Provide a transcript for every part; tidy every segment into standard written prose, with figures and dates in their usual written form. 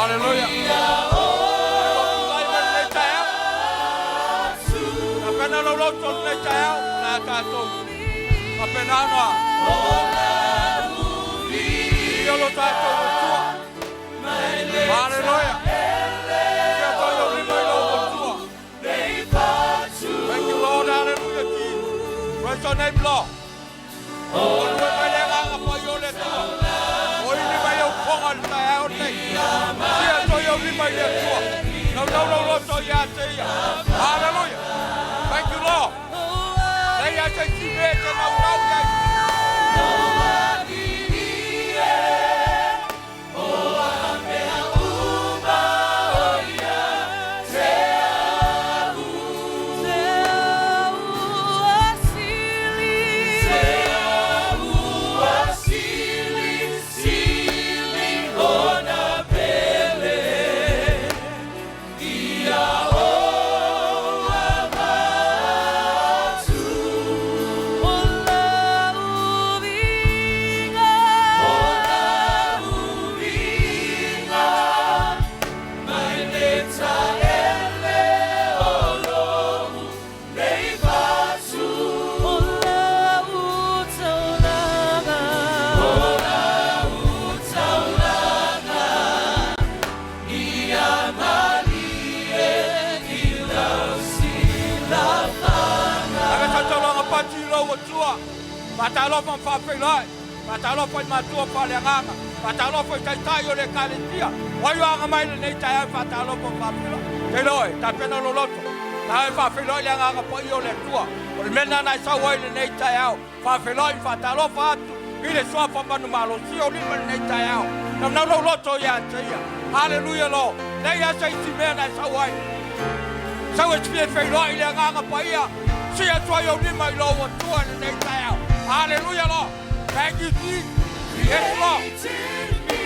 Halleluia. Apena lo loto le tau na tato. Apena no. Yo lo tato tua. Halleluia. Yo to yo rima lo tua. Thank you Lord, hallelujah. Praise your name Lord. Oh, we may have a for you let tua. Oh, you may have called the out day. Here to yo rima le tua. No loto ya te. Hallelujah. Thank you, Lord. They are taking me to the Patalo from Fafilai, Patalo for Matua Palianga, Patalo for Tayo de Calitia. Why you are a mile in Nature, Patalo from Fafila? Teloi, Tapeno Lotto. Now Fafiloi Yanga Poyo Letua, or Mena I saw oil in Nature, Fafiloi, Fatalo Fatu, it is swap from Manumalo, see only in Nature. No Lotto Yantia. Hallelujah, Lord. They are saying to men I saw oil. So it's been Filoi Yanga Paya. See a toy in my lower 208. Hallelujah, Lord. Thank you, Jesus. Yes, Lord. Create in me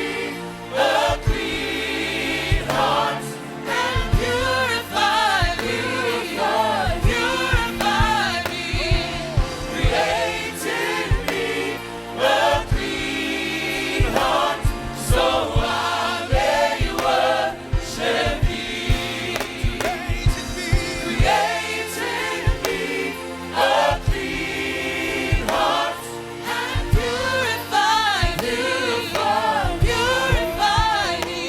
a clean heart and purify me. Purify me. Create in me a clean heart so I may worship thee. Create in me a clean heart and purify me. Purify me.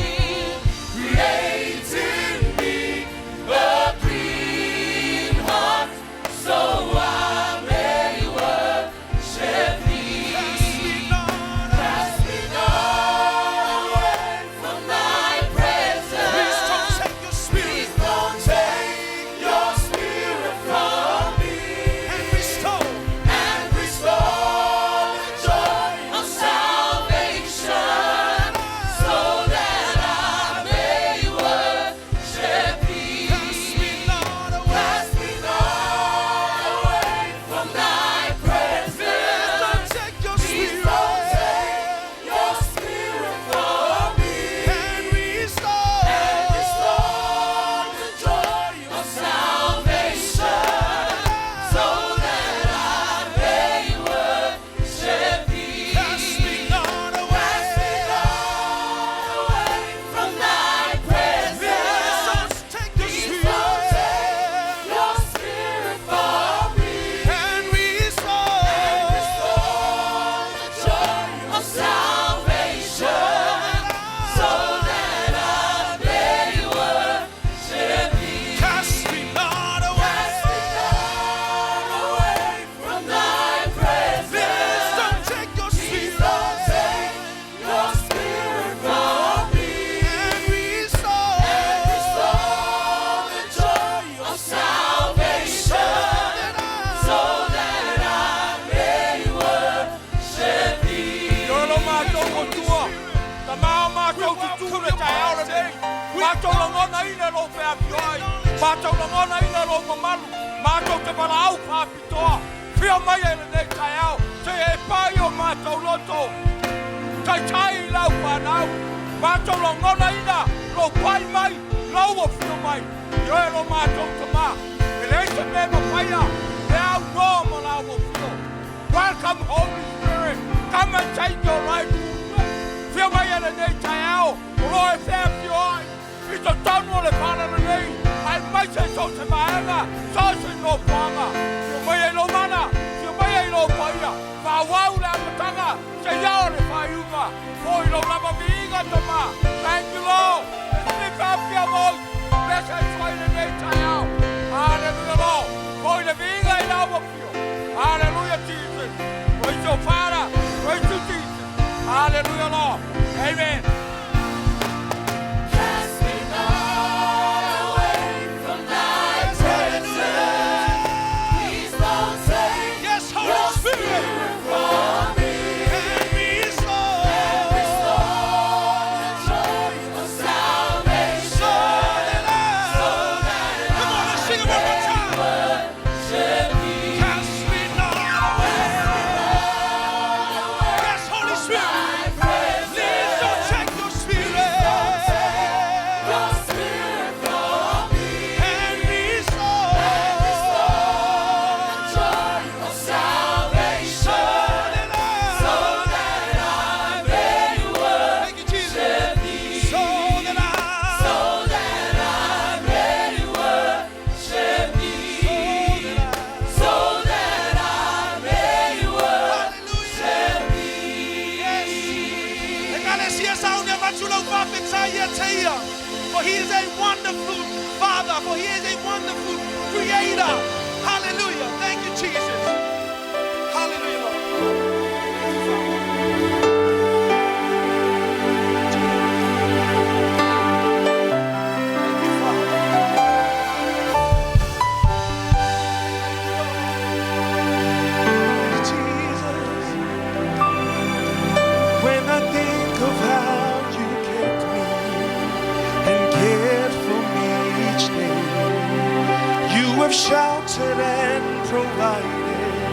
Create in me a clean heart so I may worship thee. Cast me not away from thy presence. Please don't take your spirit from me. And restore the joy of salvation so that I may worship thee. Cast me not away from thy presence. Don't take your spirit from me. And restore the joy of salvation so that I may worship thee. Cast me not away from thy presence. Take your spirit from me. And restore the joy of salvation so that I may worship thee. Cast me not away from thy presence. Don't take your spirit from me. And restore the joy of salvation so that I may worship thee. Yolo mato ko tua. Ta mau mato ki tu le tai ala nei. Mato longona ina lo fe apioi. Mato longona ina lo mamalu. Mato te palau fa pitoa. Fio mai ele nei tai au. Se e pai o mato loto. Tai lau fa nau. Mato longona ina lo pai mai. Lau o fio mai. Yo e lo mato te ma. Ele se me ma paia. E au no mo lau o fio. Welcome Holy Spirit. Come and take your right. Fio mai ele nei tai au. Ro e fe apioi. Hallelujah, Lord. Amen. Cast me not away from thy presence. Please don't take Yes, your Holy Spirit. spirit from me. And restore. The joy of salvation. Come on, let's sing it one more time. Worship thee. Cast me not away. Yes, Holy Spirit. Please don't take your spirit. Your spirit from me. And restore. The joy of salvation. So that I may Thank you, Jesus. worship thee. So that I may worship thee. So that I may worship thee. For he is a wonderful Father, for he is a wonderful Creator. Hallelujah. Thank you, Jesus. Hallelujah, Lord. Thank you, Father. Jesus, when I think of how you kept me and cared for me each day, you have sheltered and provided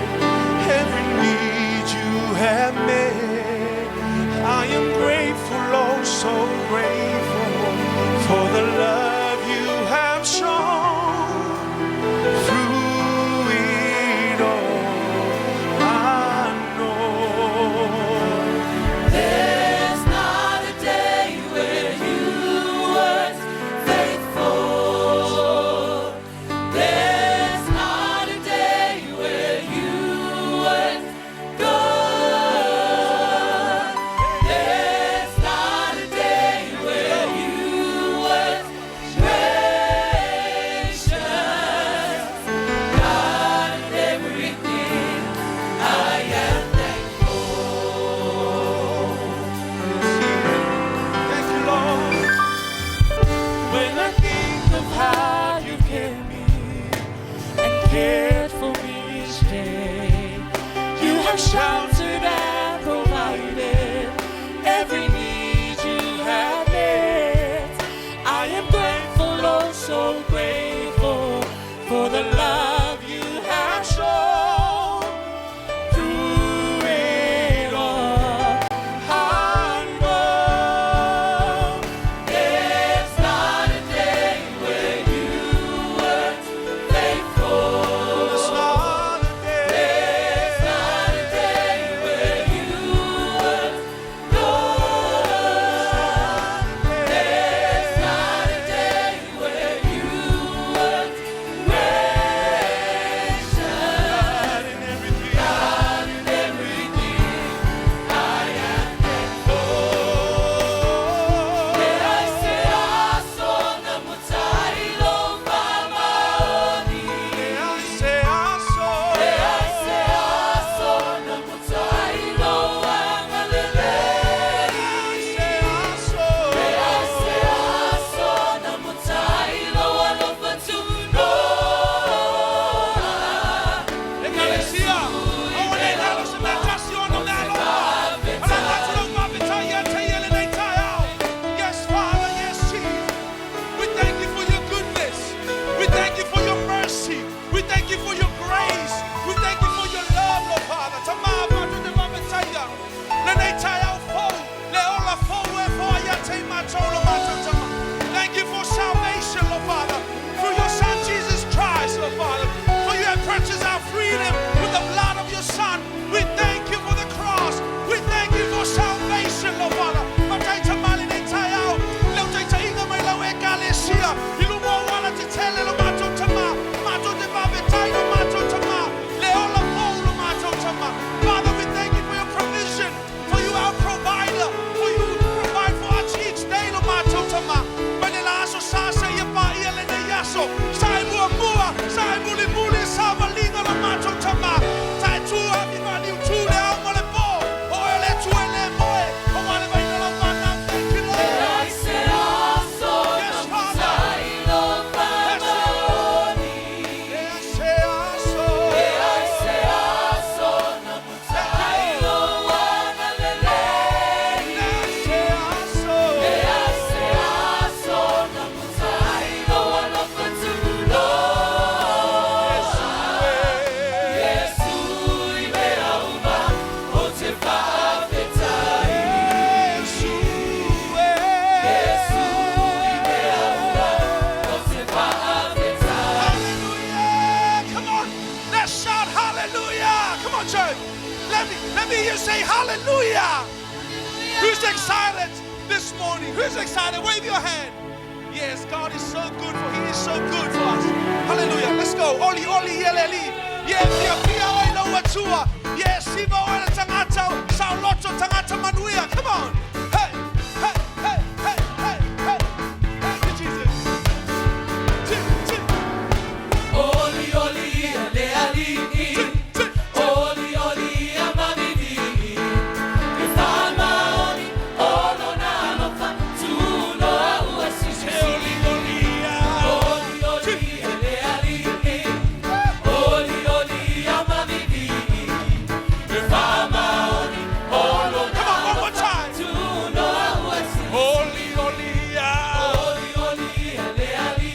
can say hallelujah? Who's excited this morning? Who's excited? Wave your hand. Yes, God is so good for He is so good for us. Hallelujah. Let's go. Oli oli yeleli. Yes, pia oilo watua. Yes, siva oilo tangata. Sauloto tangata manuia. Come on. Hey, hey, hey, hey, hey, hey. Thank you, Jesus. Oli oli ale ali. Oli oli amabidi. Ifama oni ono na nofa tuno uasisi. Oli oli ale ali. Oli oli amabidi. Ifama oni ono na nofa tuno uasisi. Oli oli Oli oli ale ali.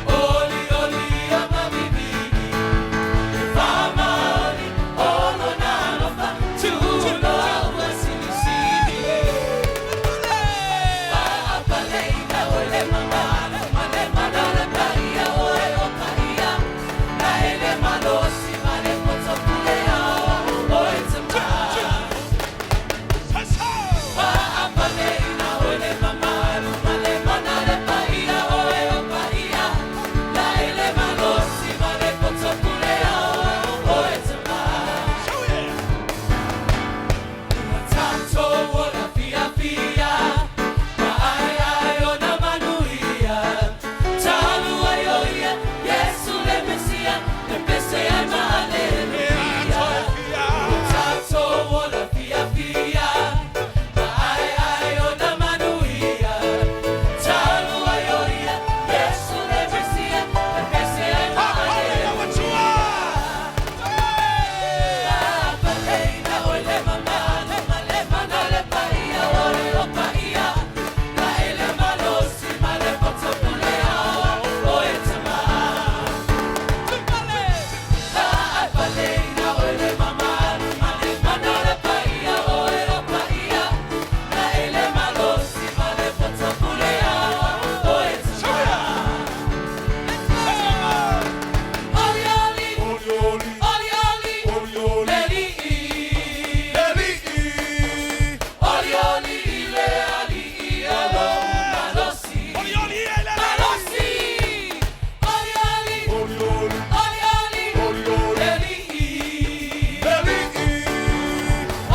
Oli oli amabidi. Ifama oni ono na nofa tuno uasisi. Paapaleina ole mamana, mane manale paia oe o paia. Na ele malosi mane potopulea oe tama. Paapaleina ole mamana, mane manale paia oe o paia. Na ele malosi mane potopulea oe tama. Tanto wola fia fia, ai ai ona manuia. Talu ayoia, Yesu le Mesia, le Mesia haleluia. Tanto wola fia fia, ai ai ona manuia. Talu ayoia, Yesu le Mesia, le Mesia haleluia. Paapaleina ole mamana, male manale paia ole o paia. Na ele malosi male potopulea oe tama. Paapaleina ole mamana, male manale paia ole o paia. Na ele malosi male potopulea oe tama. Oli oli, oli oli, leli. Oli oli le ali olo malosi. Malosi. Oli oli, oli oli, leli.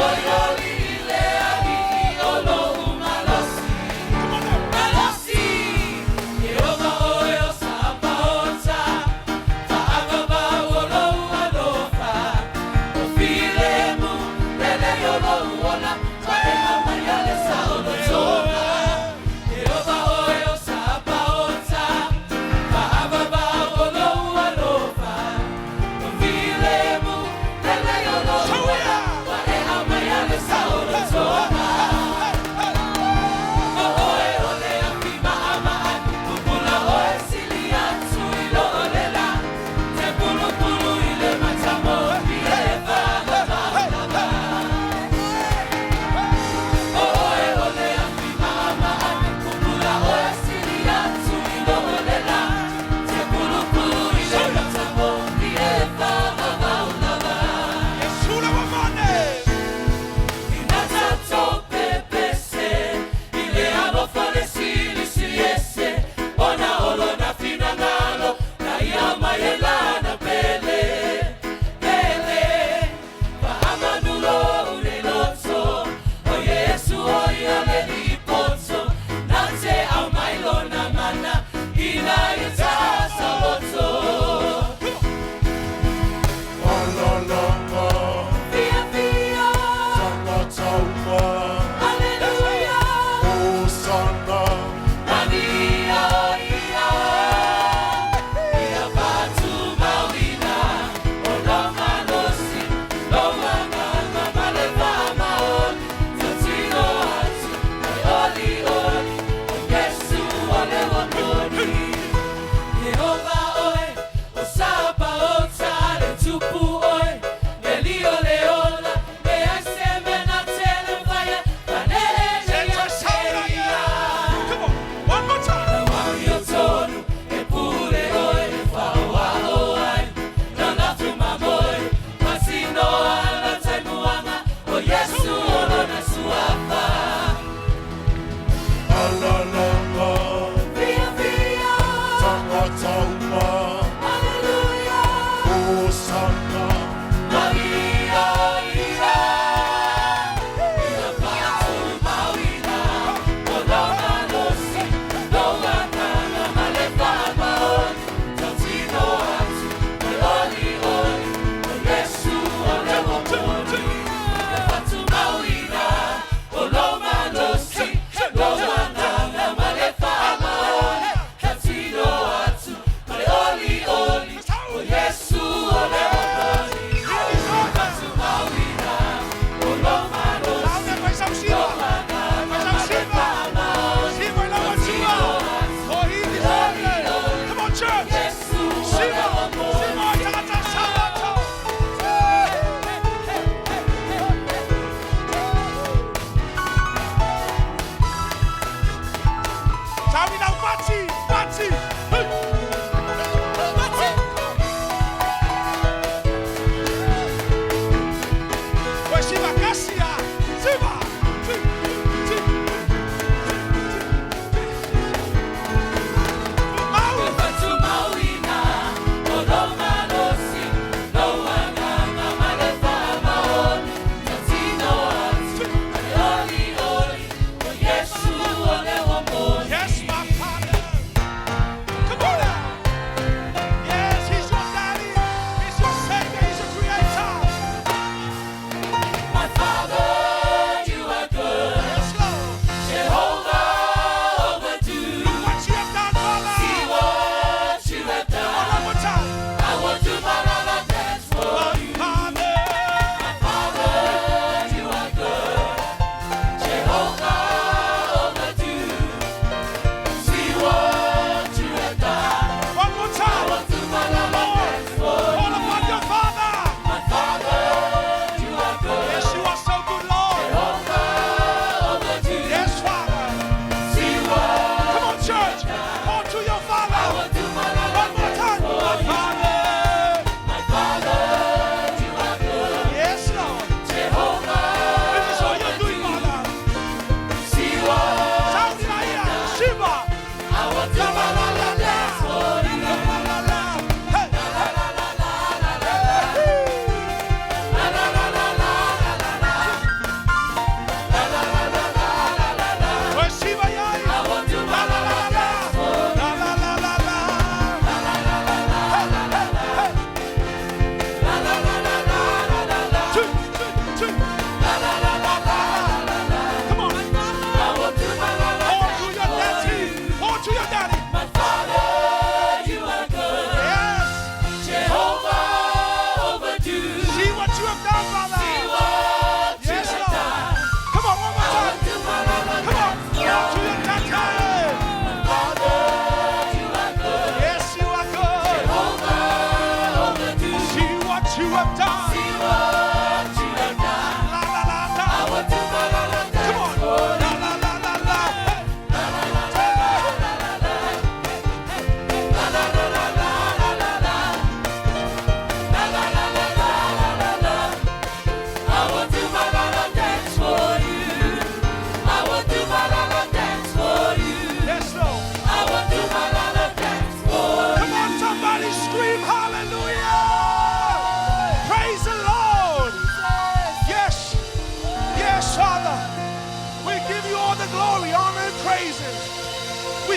Oli oli le ali olo malosi. Malosi. Yehova oyo sabaota. Faababa olo alofa. Ofilemu lele yolo uola. Faema mayale saolo toba. Yehova oyo sabaota. Faababa olo alofa. Ofilemu lele yolo uola. Faema mayale saolo toba. Oe ole afima ama kukula oe silia tuilo olela. Te pulu pulu ile matamo ile fa Oe ole afima ama kukula oe silia tuilo olela. Te pulu pulu ile matamo ile fa Inatato pepese ile abofale sili siliese. Ona olo na fina ngalo na iama yelana pele pele. Pahamanulo uliloto o Yesu oyale lipoto. Nate au mailo na mana ina yetasa loto. Fia fia, hallelujah.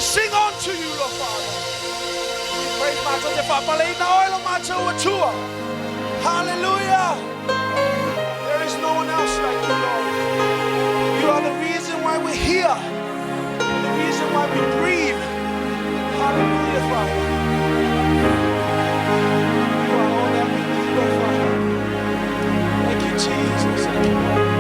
sing unto you, Lord Father. We praise my God, Father. Lay the oil on my toe. Hallelujah. There is no one else like you, Lord. You are the reason why we're here. The reason why we breathe. Hallelujah, Father. You are all that we need, Lord Father. Thank you, Jesus. Thank you, Lord.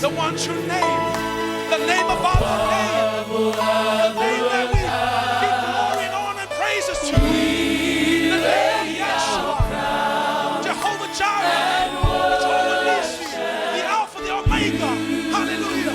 The one true name, the name above the name, the name that we give glory and honor and praises to. The name of Yeshua, Jehovah Jireh, Jehovah Nissi, the Alpha, the Omega. Hallelujah.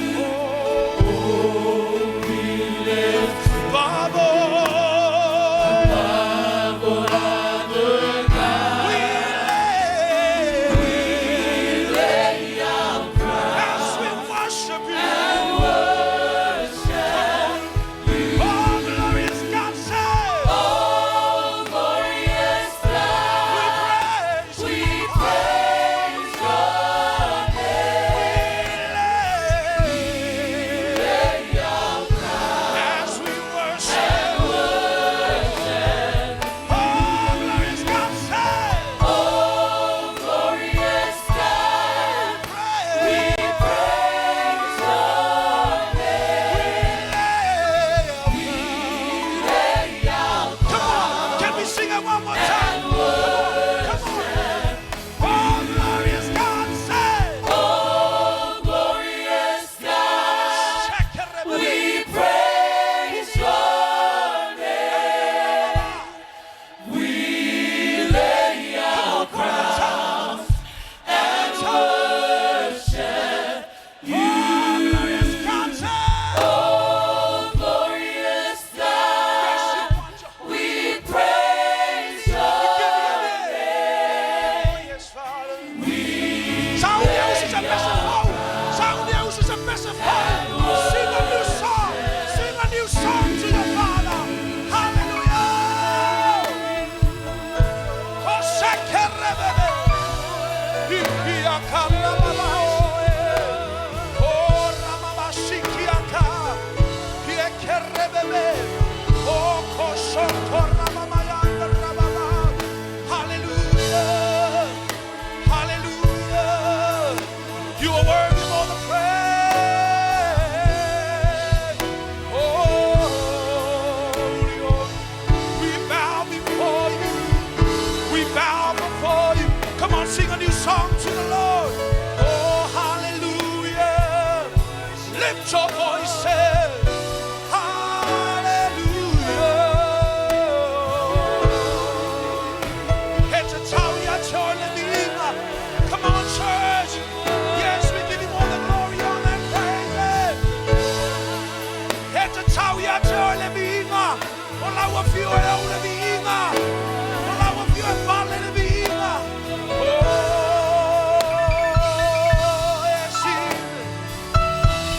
Sing a new song to the Lord. Oh, hallelujah. Lift your voices. Hallelujah. Come on, church. Yes, we give you all the glory, honor, and praise. All our few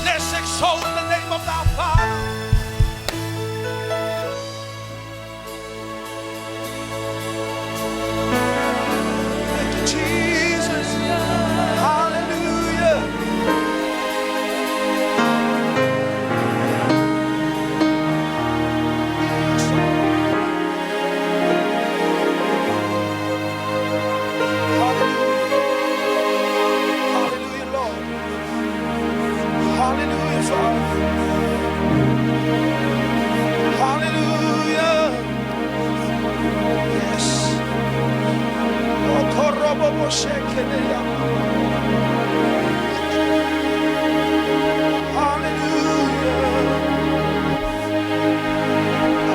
let's exalt the name of our Father. Thank you, Jesus. Hallelujah. Hallelujah, Father. Hallelujah. Yes. Oh, korobobo shekeneya. Hallelujah.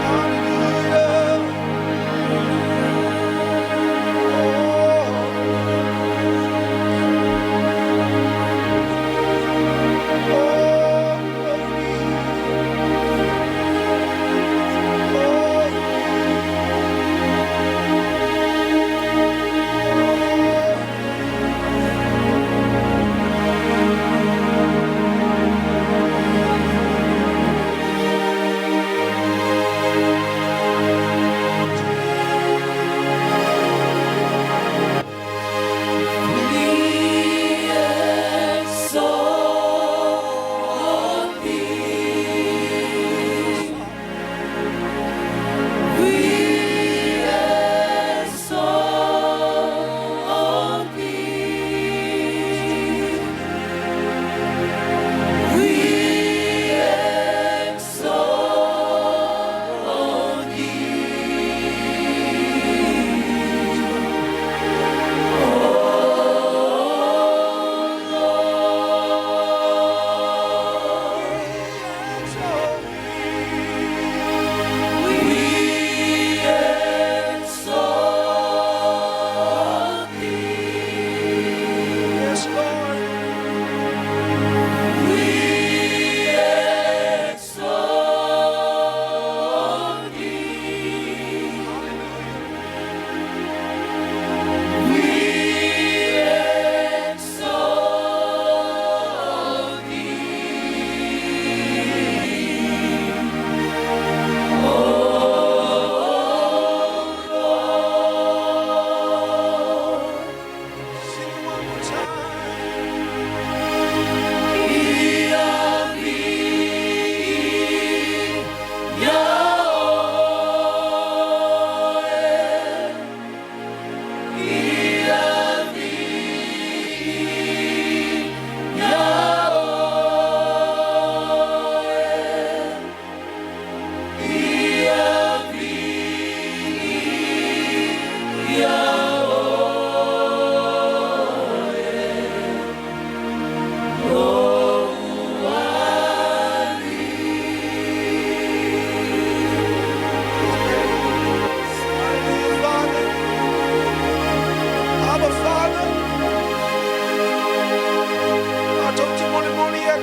Hallelujah. Oh,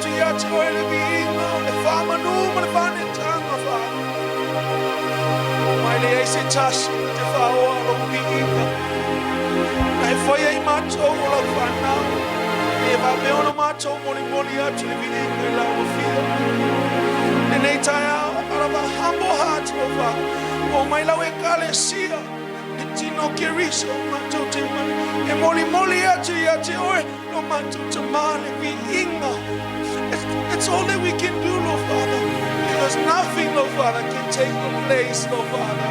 tu yate oile viinga, le whamanuma le whanetanga, Father. Maile ei se tasi te whaoa lo viinga. Nai whaia I mātou o lau whanau. E wa meona mātou moli atu le viinga I lau whia. E nei tai au, araba humble heart, Lord Father. O mai lau e kalesia. E tino ke riso mātou te mani. E moli atu ia te oe. No mātou te mani viinga. It's all that we can do, Lord Father. Because nothing, Lord Father, can take your place, Lord Father.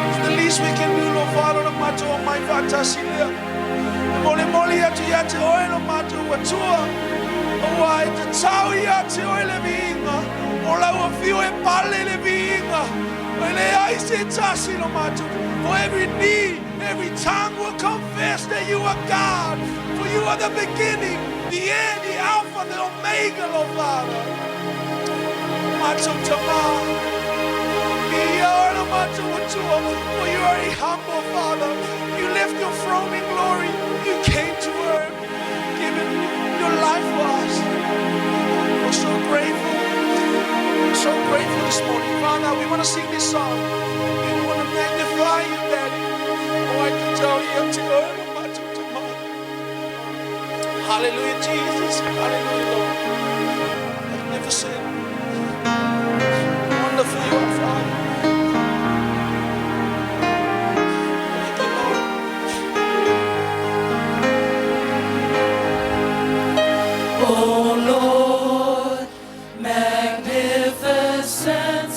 It's the least we can do, Lord Father, no matter what my Father Silia. Moli atu ia te oe no matter what tua. O ai te tau ia te oe le viinga. O lau a fio e pale le viinga. O le ai se tasi no matter. For every knee, every tongue will confess that you are God. For you are the beginning, the end, the Alpha, the Omega, Lord Father. Macho Tama, be your macho Watua, for you are a humble Father. You left your throne in glory. You came to earth, giving your life for us. We're so grateful. We're so grateful this morning. Father, we want to sing this song. We want to magnify you, Daddy. Oh, I can tell you to earn macho Tama. Hallelujah, Jesus. Hallelujah, Lord. Magnificent. Wonderful you are, Father. Thank you, Lord. Oh Lord, magnificent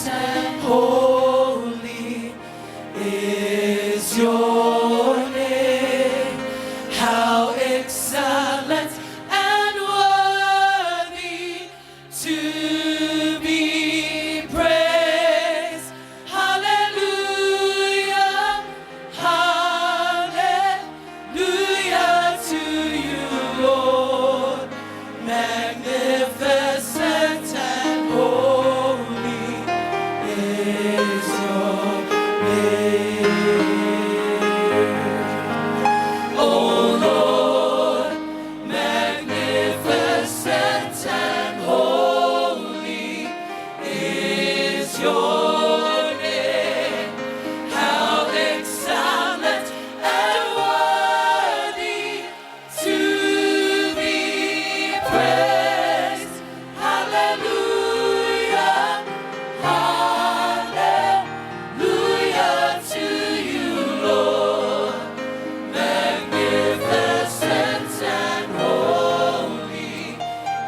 and holy is your name. How excellent and worthy to be praised. Hallelujah, hallelujah to you, Lord. Magnificent and holy is your name. Oh Lord, magnificent and holy is your name. How excellent and worthy to be praised. Hallelujah, hallelujah to you, Lord. Magnificent and holy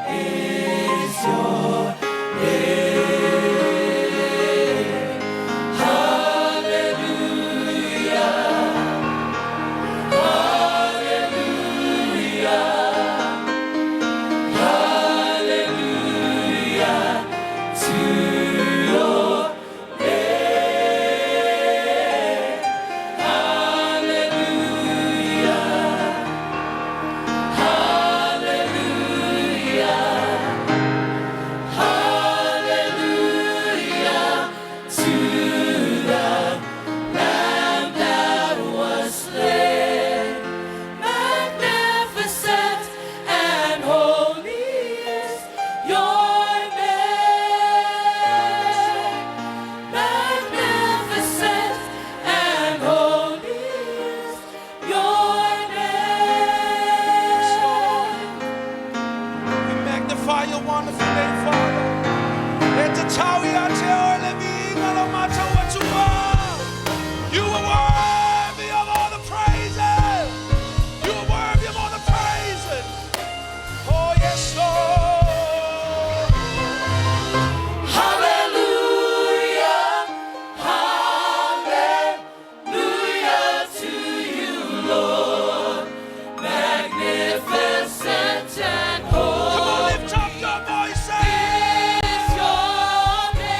is your name. Hallelujah, hallelujah, hallelujah to your name. Hallelujah, hallelujah, hallelujah to the Lamb that was slain. Magnificent and holy is your name. Magnificent and holy is your name. We magnify your wonderful name, Father. Let the tower out here, let me no matter what you are. You are worthy of all the praises. You are worthy of all the praises. Oh, yes, Lord. Hallelujah, hallelujah to you, Lord. Magnificent and Come on, holy lift up your voices. is your name.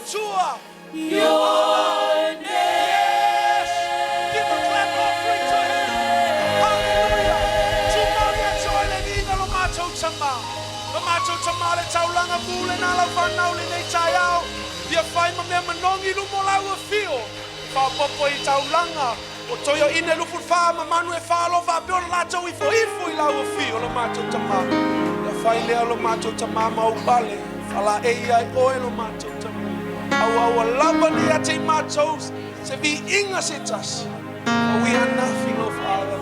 Tua. Your name. Yes. Give a clap offering to him. Hallelujah. Tumalia toile nina lo matou tama. Lo matou tama le taulanga mule na la whanau le nei taiao. Ia whai ma mea manongi lumo lau a fio. Whapopo I taulanga. O toio ine lufu wha ma manu e whaalo wha peo la latou ifo I lau a fio lo matou tama. Ia whai lea lo matou tama ma upale. Whala e ai oe lo matou tama. Awa lava ni a te matos se vi inga se tasi. We are nothing, oh Father.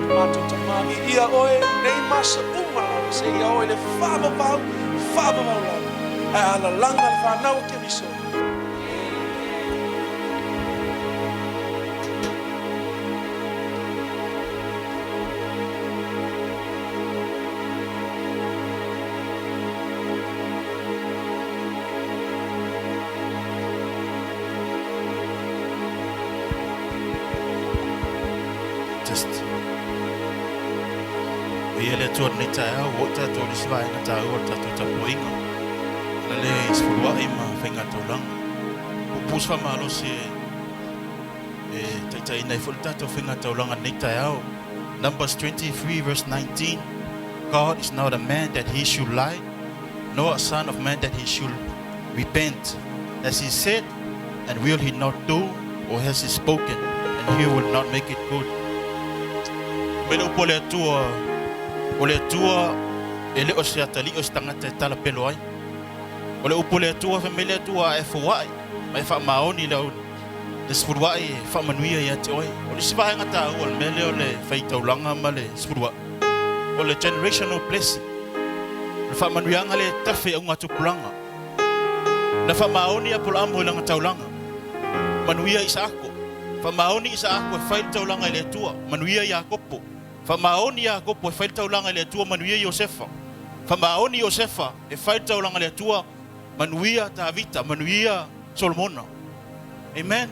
Mato tamami ia oe nei masa umala se ia oe le fava pau la. Ai ala langa le whanau ke miso. Ele tuan ni tau, wota tuan ni sivai na tau, wota tuan tapuinga. Lale isfurwa ima fenga taulang. Upus fa malo si tai nei fulta to fenga taulang ni tau. Numbers 23 verse 19. God is not a man that he should lie, nor a son of man that he should repent. As he said, and will he not do, or has he spoken, and he will not make it good. Meno pole tua. Ole tua ele o se atali o stangata tala pelo ai. Ole upole tua família tua e fuai. Mai fa maoni lau. Des fuai fa manuia ia te oi. Ole se vai ngata o mele ole faita ulanga male spurwa. Ole generational blessing. Le fa manuia ngale tafe unga tu pulanga. Na fa maoni a pulamo langa taulanga. Manuia Isako. Fa maoni Isako faita ulanga le tua. Manuia Yakopo. Famaoni ya gopo e faita ulanga le tua manuia Yosefa. Famaoni Yosefa e faita ulanga le tua manuia Davita, manuia Solomona. Amen.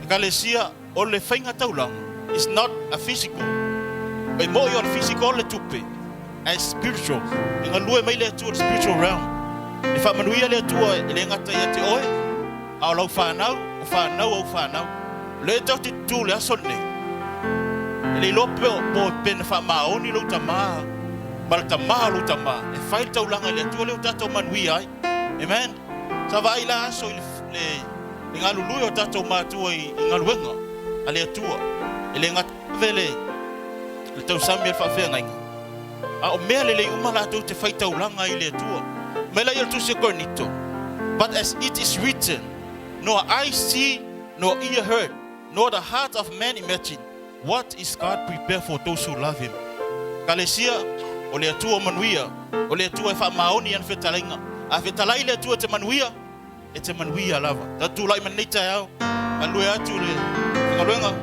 Ekalesia ole fainga taulanga is not a physical. E mo yo physical le tupe. A spiritual. Inga lue mai le tua spiritual realm. E fa manuia le tua le ngata ya te oe. Au lau whanau. Le tauti tu le asone. Le lope po pen fa maoni lo tama baltama lo tama e faita ulanga le tu le tato manui ai. Amen. Sa vai la so le ngalulu o tato matu i ngaluenga ale tua ele ngat vele le tau Samuel fa fe ngai a o mele le umala tu te faita ulanga i le tua mela il tu se cornito. But as it is written, nor eye see, nor ear heard, nor the heart of man imagine, what is God prepared for those who love him. Kalesia ole atua manuia ole atua fa maoni an fetalinga a fetalai le atua te manuia e te manuia lava tatu lai manita yao alue atu le ngaluenga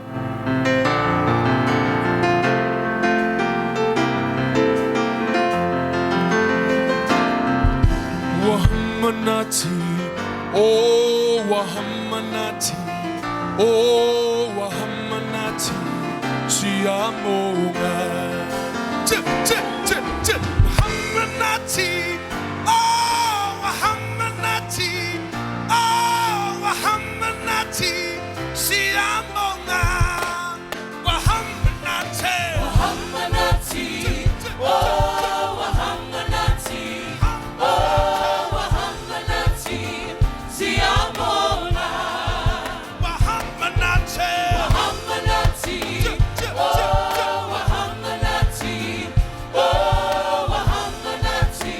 Wahamanati, oh Wahamanati, oh Wahamanati, Siamonga. Wahamanati, oh Wahamanati, oh Wahamanati, Siamonga. Wahamanati, Wahamanati, oh Wahamanati, oh Wahamanati, Siamonga. Wahamanati, Wahamanati, oh Wahamanati, oh Wahamanati,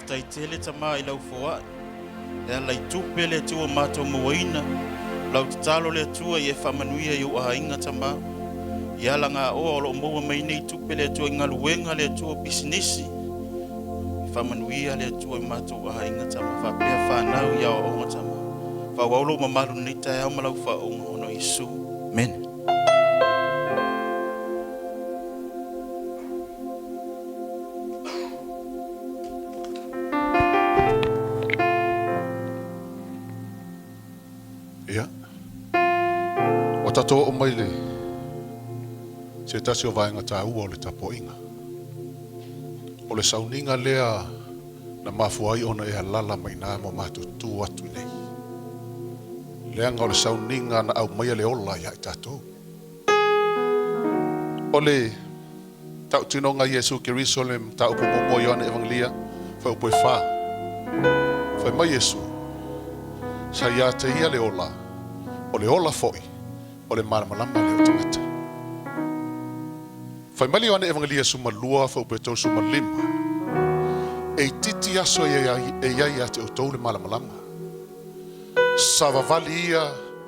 tai tele tama I lau foa. E lai tupe le tua mato muaina. Lau talo le tua I e whamanuia I o ainga tama. Ia langa o lo mua mai nei tupe le tua ngaluenga le tua bisinisi. Whamanuia le tua mato ainga tama. Whapea whanau ia o onga tama. Whawaulo mamalu nei tai au malau whaonga ono Isu. Amen. O tato o mai le, se tasi o vaenga tā ua o le tapo inga. O le sauninga lea na mafuai ona e halala mai nā mo mātu tū atu nei. Leanga o le sauninga na au mai le ola ia I tato. O le tau tinonga Yesu Kiriso le tau pumomo Ioane Evangelia, whau poe whā. Whai mai Yesu, sa ia te ia le ola, o le ola foi. O le malamalama le o tangata. Whai mali Ioane Evangelia suma lua whau petou suma lima. E titi aso e iai a te utou le malamalama. Sa vavali ia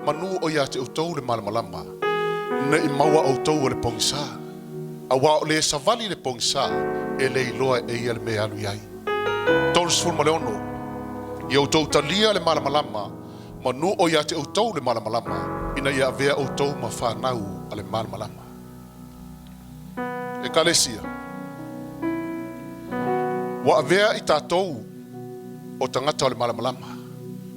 manu o ia te utou le malamalama. Na I maua utou o le pongisa. A wa o le savali le pongisa e le iloa e ia le mea alu iai. Tolus fulma le ono. I utou talia le malamalama. Manu o ia te utou le malamalama. Ina ia vea o tau ma whanau ale malamalama. E kalesia. Wa vea I tātou o tangata ale malamalama.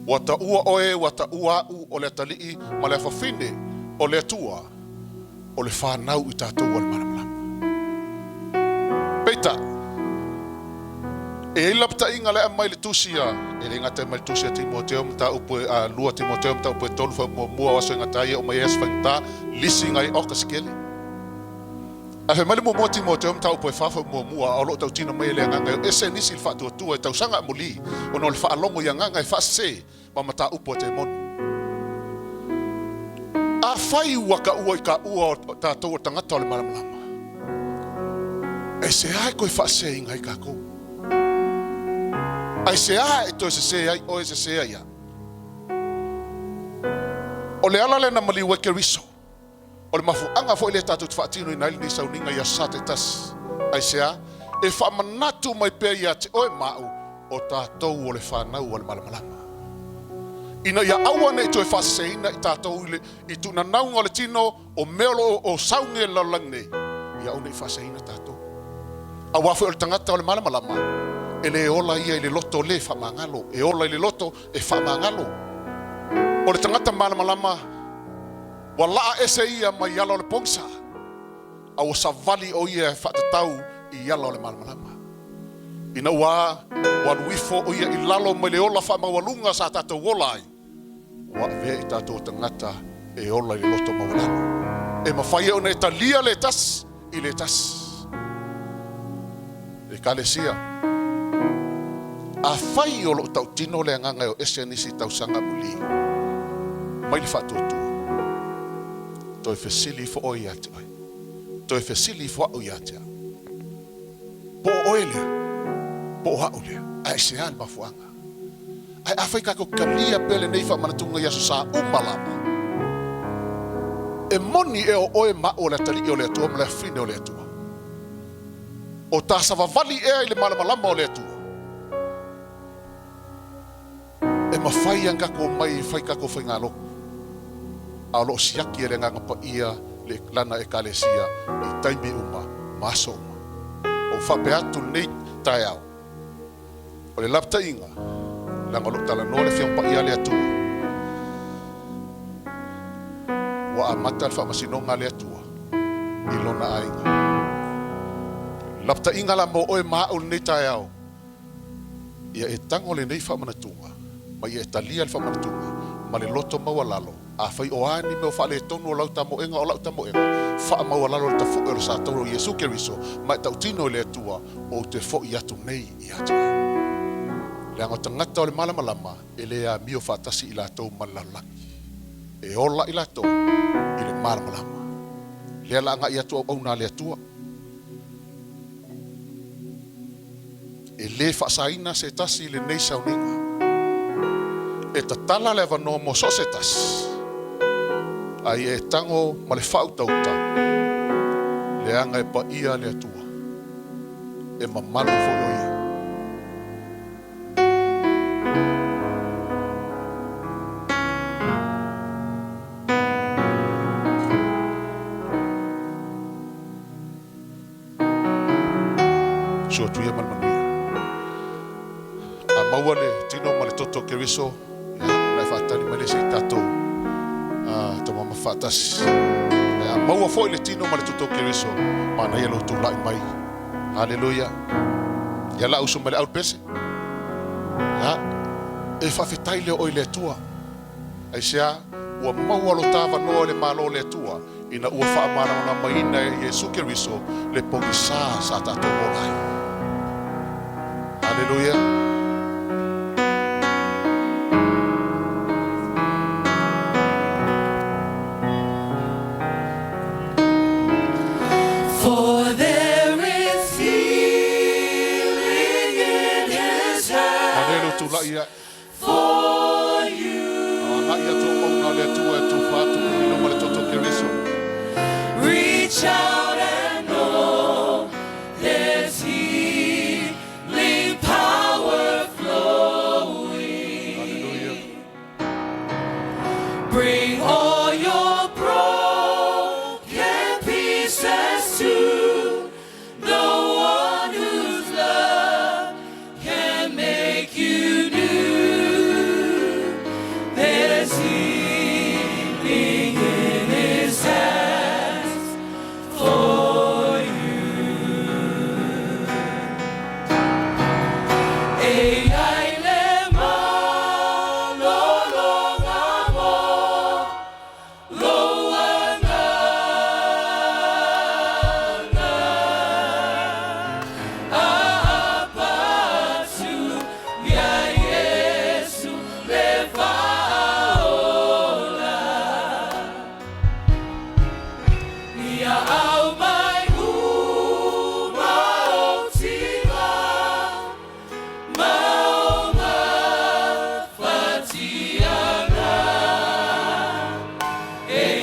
Wa ta ua oe, wa ta ua au o le atalii, ma le afafine o le atua o le whanau I tātou ale malamalama. Peita. E ilapta inga le amai le tusia, e le ngata mai le tusia Timoteo mta upo lua Timoteo mta upo tolu fa mua waso ngata ia o mai es fanta lisi ngai oka skele. A fe mali mo Timoteo mta upo fa mua o lo tau tino mai le nganga ese nisi fa tu tu e tau sanga muli o no le fa alongo ia nganga fa se ma mata upo te mon. A fai waka ua ka ua tātou tangata o le malamalama. E se ai koe fa se ngai ka kou. Ai se a e to se ai o se ai. O le ala le na mali weke riso. O le mafu anga fo ile tatu tfatino ina ili ni sauninga ya sate tas. Ai se a e fa manatu mai pe ia te o mau o tatou o le whanau o le malamalama. Ina ia awane to e fa se ina I tatou ile I tu na naunga o le tino o meolo o saunge la langne. Ia one I fa se ina tatou. A wafu o le tangata o le malamalama. Ele ola ia ile loto le whamangalo. E ola ile loto e whamangalo. O le tangata malamalama. Wa laa ese ia mai ala o le pongsa. A o sa vali o ia e whatatau I ala o le malamalama. Ina wa wifo o ia I lalo mai le ola whamawalunga sa tatou olai. Wa vea I tatou tangata e ola ile loto mawalalo. E mawhai o ne talia le tas I le tas. E kalesia. A fai o lo tau tino le nganga o ese nisi tau sanga muli. Mai le whatotua. Toi fesili fo oi ate ai. Toi fesili fo oi ate. Po oile. Po haule. Ai se an mafuanga. Ai a fai kako kalia pele nei fa manatunga yaso sa umalama. E moni e o oe ma o le tali o le atua ma le fine o le atua. O ta savavali e le malamalama o le atua. E mawhai anga ko mai whai kako whai ngā loko. A lo siaki e le nganga pa ia le lana e kalesia I taimi uma maso uma. O whape atu nei tai au. O le lapta inga. Langa lo tala no le whiam pa ia le atua. Wa a mata le whamasinonga le atua. I lona ainga. Lapta inga la mo oe maa o nei tai au. Ia e tango le nei whamanatunga. Ma ia e talia le whamanatunga. Ma le loto mawalalo. A whai o ani me o whale tonu o lauta moenga o lauta moenga. Wha mawalalo le tafu e sa tauro Yesu Keriso. Ma e tautino le atua o te fo I atu nei I atu. Le anga tangata o le malamalama. E le a mio whatasi I la tau malalaki. E ola I la tau I le malamalama. Le ala anga I atua au na le atua. e le whaasaina se tasi le nei sauninga. E ta tala le wanoa mo so se tasi. Ai e tango ma le whautauta. Le anga e pa ia le atua. E mamalo fo ia. So tuia manuia. A maua le tino ma le toto ke riso. Na whaatani ma le se tato. Ta mama whaatasi. A maua foi le tino ma le toto ke riso. Ma na ia lo tu lai mai. Halleluiah. Ya la uso ma le outpese. E whawhetai le oi le tua. Ai sea, ua maua lo tawa noa le malo le tua. Ina ua whaamana na maina e Yesu ke riso. Le pongi sa tato olai. Halleluiah. For there is healing in His hand Manelo tu la ia. for you. Na ia tu mauna le tua tu fatu. Ino ma le toto ke riso. Reach out and know there's healing power flowing. Halleluiah. Bring all your broken pieces to the one whose love can make you new. There's healing in His hands for you. Ai le malo longa mo loanga na apatu ya Yesu le faola ya au mai umaotima maoma fatianga ai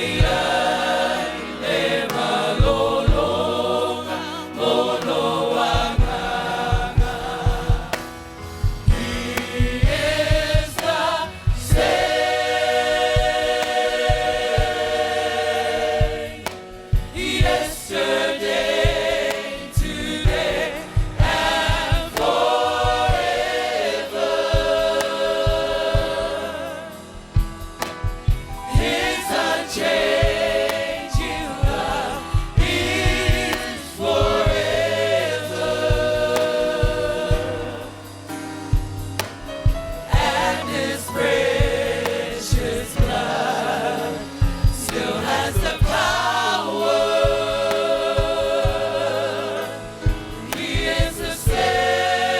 le malolonga moloanga. He is the same yesterday, today, and forever. His unchanging love is forever, and His precious blood still has the power. He is the same.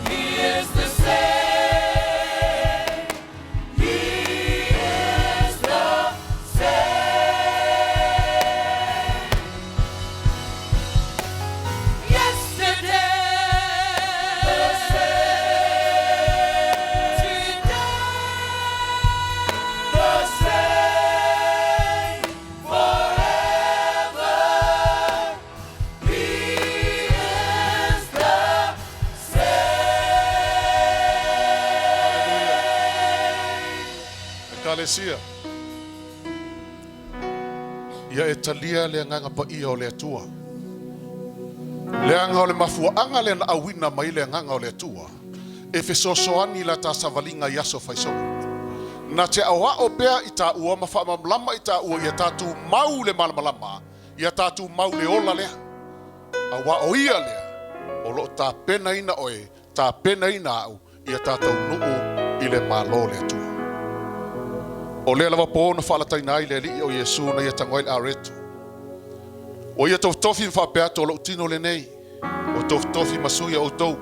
He is the same. He is the same. Yesterday, the same. Today, the same. Forever, He is the same. Ekalesia. Ia e talia le nganga pa ia o le atua. Le anga o le mafuaanga le na awina mai le nganga o le atua. E fesosoani la ta savalinga yaso faiso. Na te awa o pea i ta ua mawhaamamlama i ta ua ia tatu mau le malamalama. Ia tatu mau le ola lea. Awa o ia lea. O lo ta pena ina oe. Ta pena ina au. Ia tatau nuu i le malo le atua. O lea lava po na whaalatai i le li o Yesu na ia tangoil a retu. O ia tofi mwhapea to lo tino le nei. O tofi masuia o tau.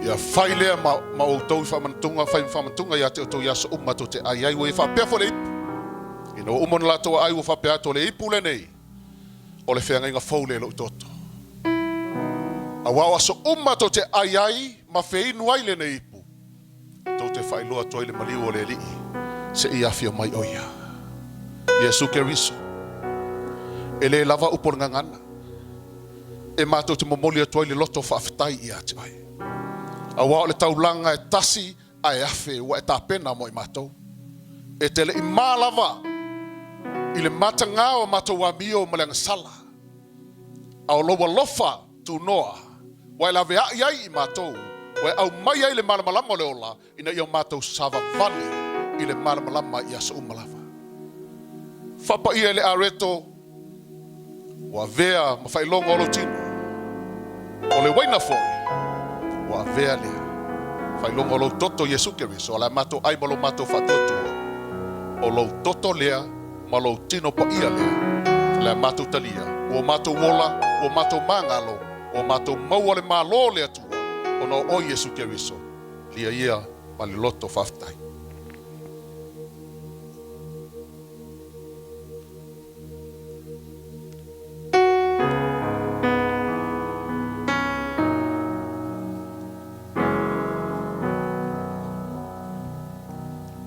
Ia whai lea ma o tau whamantunga, whai whamantunga ia te o tau yaso umato te ai wo i whapea fo le ipu. Ino umon la toa ai wo whapea to le ipu le nei. o le whenga inga whaule lo utoto. A wawa so to te ai ma whinu ai le nei ipu. Tau te whailoa toi le maliu o le lii. Se i awhia mai oia. Iesu ke riso. E le lava upor ngangana. E mātou te momoli atuai le loto whaafitai i ati ai. A wao le taulanga e tasi a e awhi wa e tāpena mo i mātou. E te le i mālava i le matanga o mātou wa mio ma le sala. A o loa lofa tu noa. Wa e lawe ai i mātou. Wa e au mai ai le malamalama le ola ina i o mātou sava vani i le malamalama i asa umalava. Whapa ia le areto wa vea ma whailonga o lo tino. O le waina foi wa vea lea. Whailonga o lo toto Yesu Keriso. O la mato ai ma lo mato whatoto. O lo toto lea ma lo tino pa ia lea. Le mato talia. O mato wola, o mato mangalo. O mato maua le malo lea tua. O no o Yesu Keriso. Lia ia ma le loto whaftai.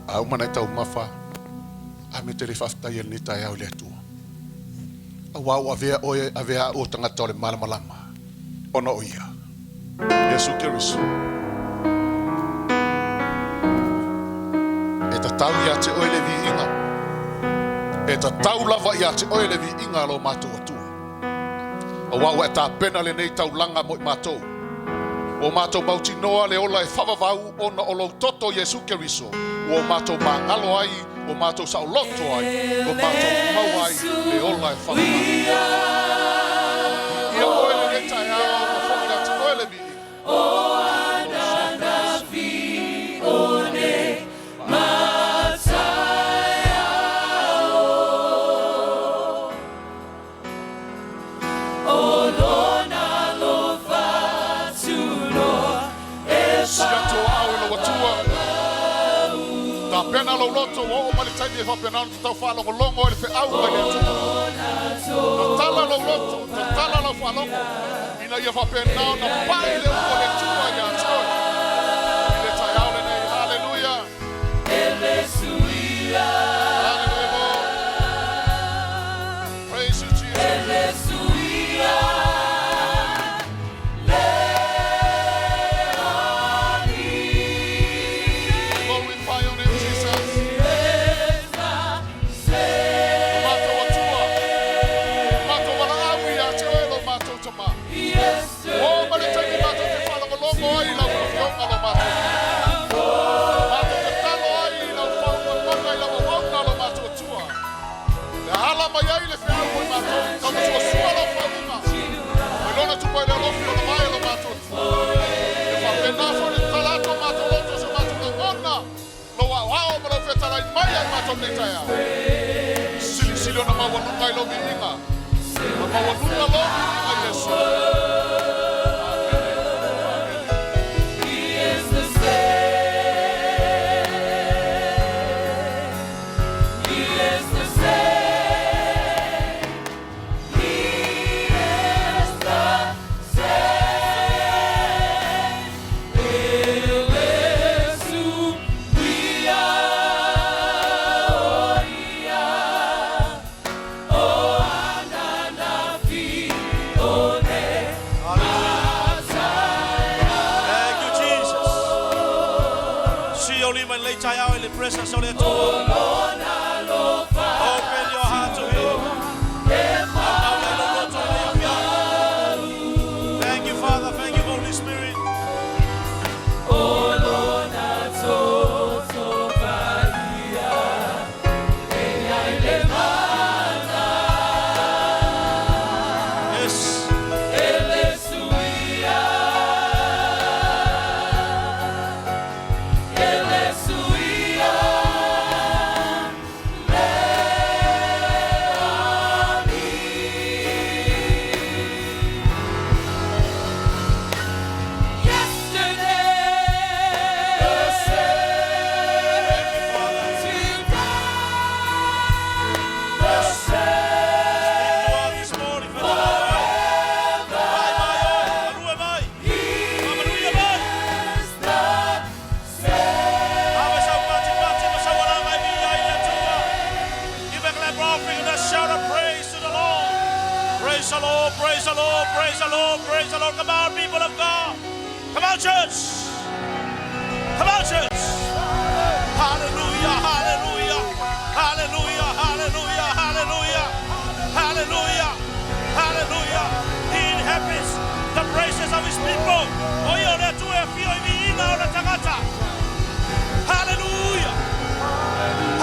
Au mana tau mafa a me te le whaftai ni tai au le atua. A wau avea oe avea o tangata o le malamalama. Ona o ia. Yesu Keriso. E ta tau ia te oe le vi inga. E ta tau lava ia te oe le vi inga lo mātou atua. A wau e ta pena le nei tau langa mo i mātou. O mātou mauti noa le ola e whavavau ona o lo toto Yesu Keriso. O mātou mangalo ai, o mātou sao loto ai, o mātou mau ai, le ola e whavavau. Ia oe le retai au, o whonga te oe le vi. O anana fi one matai au. O lona lo fatuno e Siato au e lo watua. Ta pena lo loto o mali taimi e whapena anu tau whalongo longo e le whi au mai le atua. Ta tala lo loto, ta tala lo whalongo. Ina ia whapena na pai le uko le tua ia toi. I le tai au le nei, Halleluiah. Elesuia. Hallelujah. Praise you, Jesus. Elesuia. Glorify your name, Jesus. Mato watua. Mato wala awi ia te oe lo mato tama. O mali taimi mato te whalongo longo ai lau whionga lo mato. Mato te talo ai lau whaunga ai lau whaunga lo mato atua. Le hala mai ai le whiau moi mato. Kama tua sua lau whaunga. Mai lona tupo ai le lofi o le mai lo mato atua. E whapena fo le talato mato loto se mato le ona. Lo wao ma lo whetara i mai ai mato ne taia. Sili sili ona mawanunga i lo mi inga. Ma mawanunga lo mi inga Yesu. Presence of the Lord. Open your heart to Him. Thank you, Father. Thank you, Holy Spirit. Yes. offering, let's shout a praise to the Lord. Praise the Lord, praise the Lord, praise the Lord, praise the Lord. Come on, people of God. Come on, church. Come on, church. Hallelujah, hallelujah, hallelujah, hallelujah, hallelujah, hallelujah, hallelujah. He inhabits the praises of his people. Hallelujah,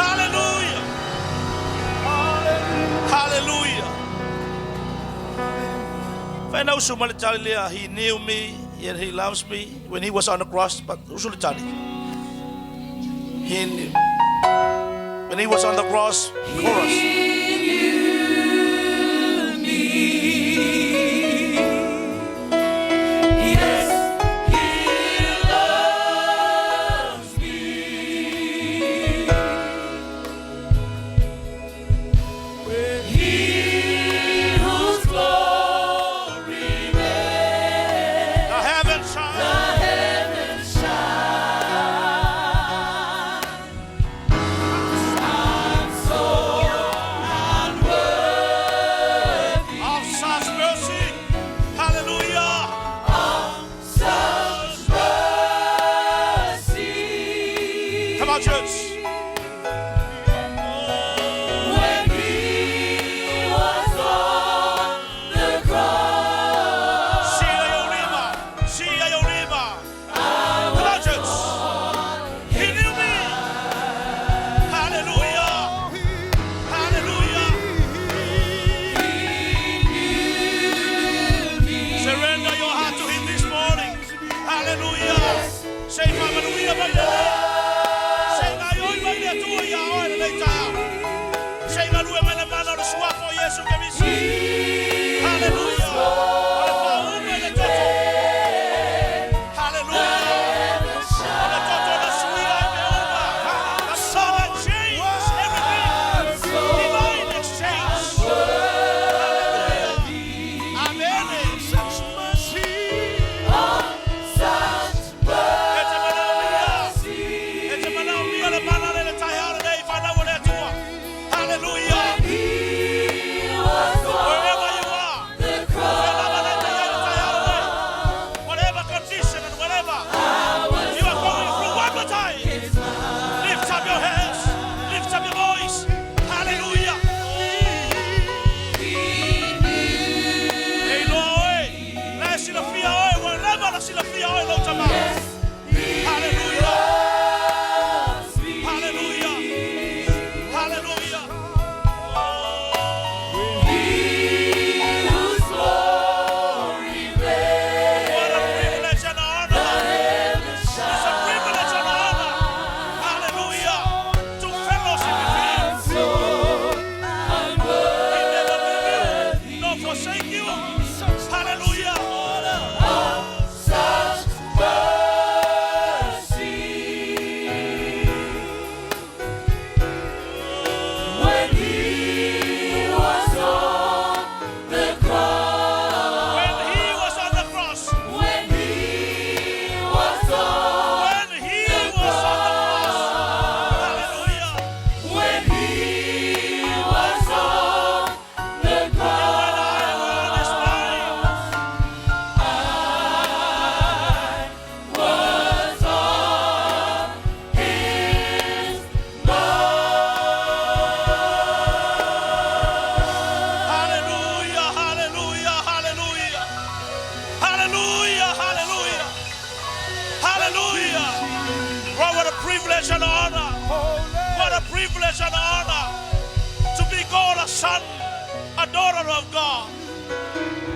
hallelujah, hallelujah. He knew me and he loves me when he was on the cross, but he knew when he was on the cross. Chorus.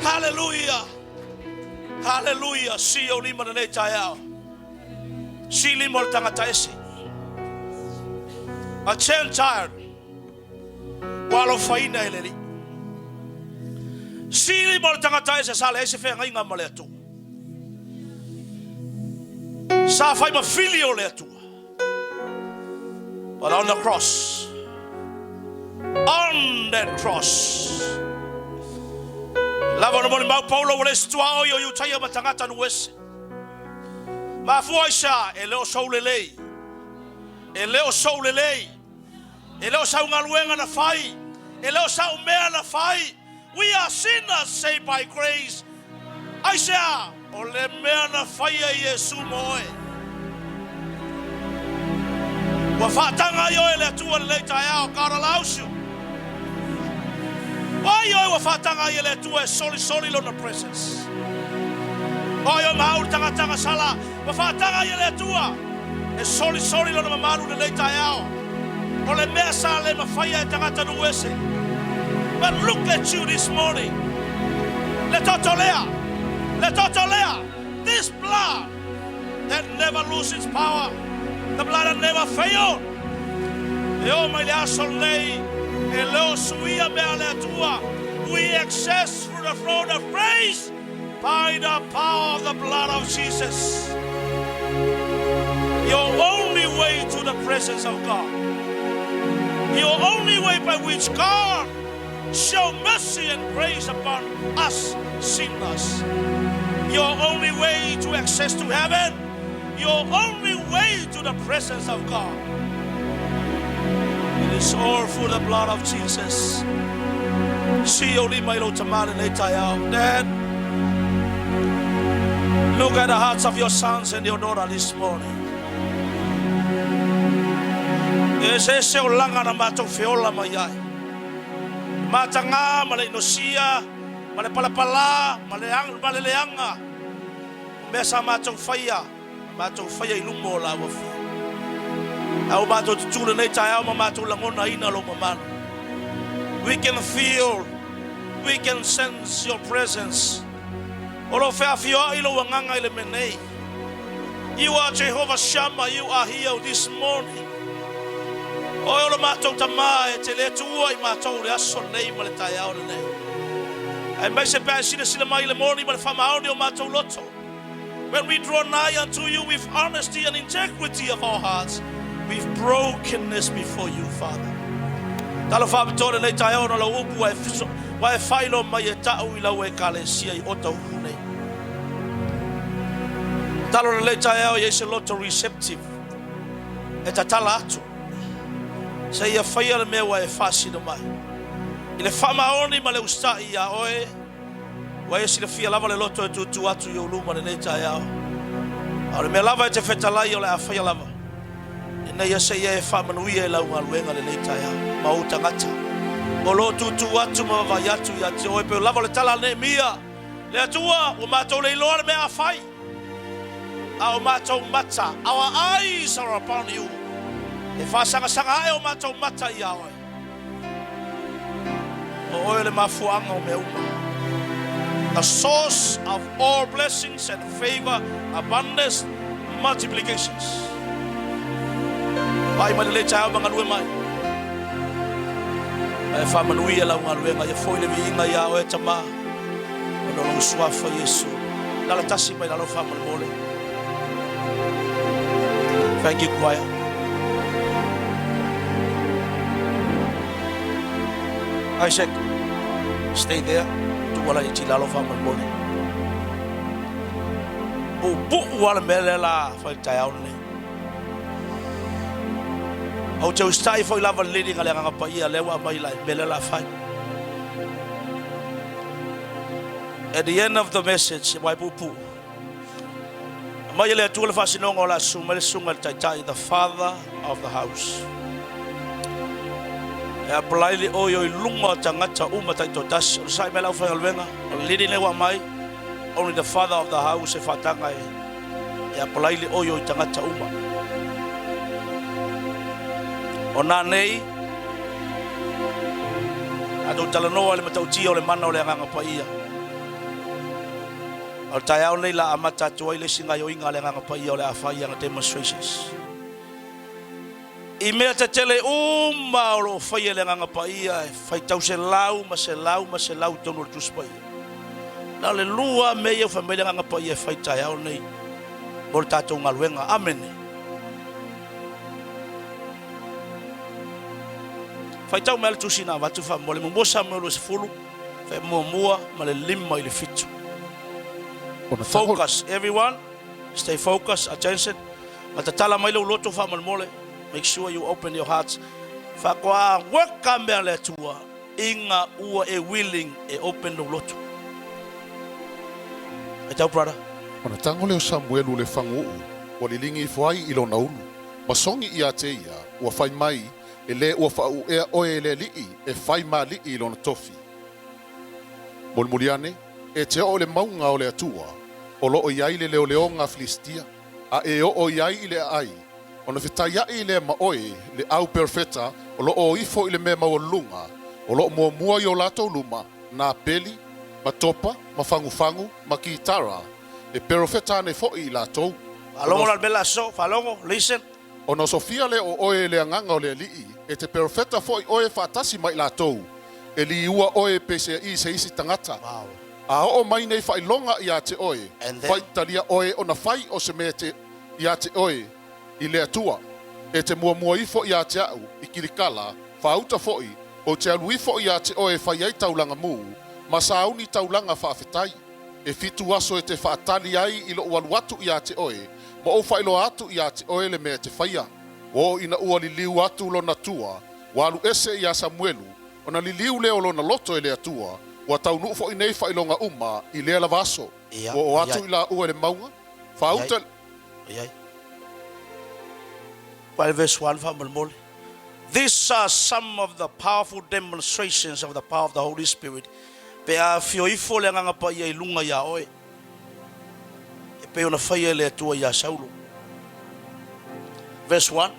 Hallelujah. Hallelujah. See you lima na tayo. See lima tanga taisi. A chain tired. Walo faina eleli. See lima tanga taisi sala ese fe ngai ngamale tu. Sa fai ma filio le tu. But on the cross. On that cross. Lava no mau Paulo wale stua o yo taia matangata no wese. Ma fuaisa e leo soulelei. E leo soulelei. E leo saunga luenga na fai. Elo sa umea na fai. We are sinners saved by grace. Aisha, ole mea na fai a Yesu moe. Wa fatanga yo ele tua le taia God allows you. Why yo wa fatanga ele tua soli lo na presence. Why yo mau tanga sala wa fatanga ele tua soli lo na malu le taia. Ole mea sa le mafaya tanga tanu ese. But look at you this morning. Let Otolea. This blood that never loses its power. The blood that never fails. We access through the throne of grace by the power of the blood of Jesus. Your only way to the presence of God. Your only way by which God show mercy and grace upon us sinners. Your only way to access to heaven. Your only way to the presence of God. It is all through the blood of Jesus. Dad, look at the hearts of your sons and your daughter this morning. Matanga, male nosia, male palapala, male leanga. Besa matong fire ilumo la wafu. Au mato tutule nei tai au mato langona ina lo mamano. We can feel, we can sense your presence. Oro fea fio ilo wanganga ile menei. You are Jehovah Shammah, you are here this morning. Oyo mato tamae te le tua I mato le aso nei male tai au nei. Ai mai se pa sila mai le morning male famao ni o mato loto. When we draw nigh unto you with honesty and integrity of our hearts, with brokenness before you, Father. Talo fa bitore nei tai au na lo upu wa failo mai tau ila we kalesia I Otahuhu nei. Talo le tai au ye se loto receptive. E tatala atu. Say ya fire me wa e fasi no mai. Ile fama oni male usta ya oe. Wa esi le fia lava le loto e tu atu yo luma le neta ya. Ora me lava te fetalai o le afia lava. Ina ya say ya fama no ia la unga luenga le neta ya. Ma utangata. O lo tu atu ma va ya tu ya te oe pe lava le tala ne mia. Le atua o mato le lor me afai. Au mato mata. Our eyes are upon you. E whasanga e o mātou mata I aoe. O oe le mafuanga o me uma. The source of all blessings and favor, abundance, multiplications. Pai ma le tau mga lue mai. E whamanui e lau ngā luenga, e foi le viinga I aoe tama. E no lau suafa Yesu. Nala tasi mai lalo whaman mole. Thank you, choir. Isaac, stay there. Tu wala I tilalo faman mole. O bu wala mele la fa taiao ne. Au te ustai foi lava lady ngale nga pa ia lewa mai la mele la fa. At the end of the message, wai pupu. Mai le tu le fa sinonga la sumele sunga tai the father of the house. E palaili oyo I lunga tangata uma taito tas o sai mela fa alvenga o lidi le wa mai only the father of the house e fatanga e palaili oyo tangata uma ona nei ado talanoa le matauti o le mana o le nganga paia o taiao nei la amata tuai le singa yo inga le nganga paia o le afaia na demonstrations I mea te tele uma o lo whaia le nganga paia e whai tau se lau ma se lau tono le tus paia. Na le lua mea o whamele nganga paia e whai tai au nei mo le tātou ngā luenga. Amen. Whai tau mea le tusi nā watu wha mo le mumosa me o lo se fulu whai mua ma le lima I le fitu. Focus everyone. Stay focused. Attention. Ma ta tala mai le uloto wha mole. Make sure you open your hearts. Fakwa work kambe le tua. inga ua e willing e open no loto. E tau brother. Ona tango leo Samuelu le fangu o le lingi fuai ilo naulu. Masongi ia te ia, ua fai mai, e le ua fau ea oe le lii, e fai ma lii ilo na tofi. Molmuliane, e te o le maunga o le atua, o lo o iai le leo leonga Filistia, a e o iai i le ai, ona fitai iai le maoe, le au perfeta, o lo o ifo i le me maulunga, o lo mua mua i o lato luma, na peli, matopa, mafangu-fangu, makitara, e perfeta ne fo i lato. Falongo la bela so, falongo, listen. Ona Sofia le o oe le anganga o le lii, e te perfeta fo i oe fatasi mai lato, e li ua oe pese i se isi tangata. Wow. A o mai nei fai longa i a te oe, And then- fai talia oe ona fai o se me te i a te oe, i le atua, e te mua mua ifo i a te au, i kirikala, fauta foi, o te alu ifo i a te oe fai ai taulanga mu, ma sauni taulanga whaafetai, e fitu aso e te whaatali ai i lo ualuatu i a te oe, ma o fai lo atu i a te oe le me te whaia, o ina ua li liu atu lo natua, walu ese i a Samuelu, ona li liu leo lo na loto e le atua, wa tau nufo i nei whailonga uma i lea la vaso. Ia, O atu ia. i la ua le maunga. Whauta, Ayay. Well, verse 1 from Mulmuli. These are some of the powerful demonstrations of the power of the Holy Spirit. Pe a fioifo le nganga pa ia ilunga ia oe. E pe ona whaia le atua ia Saulo. Verse 1.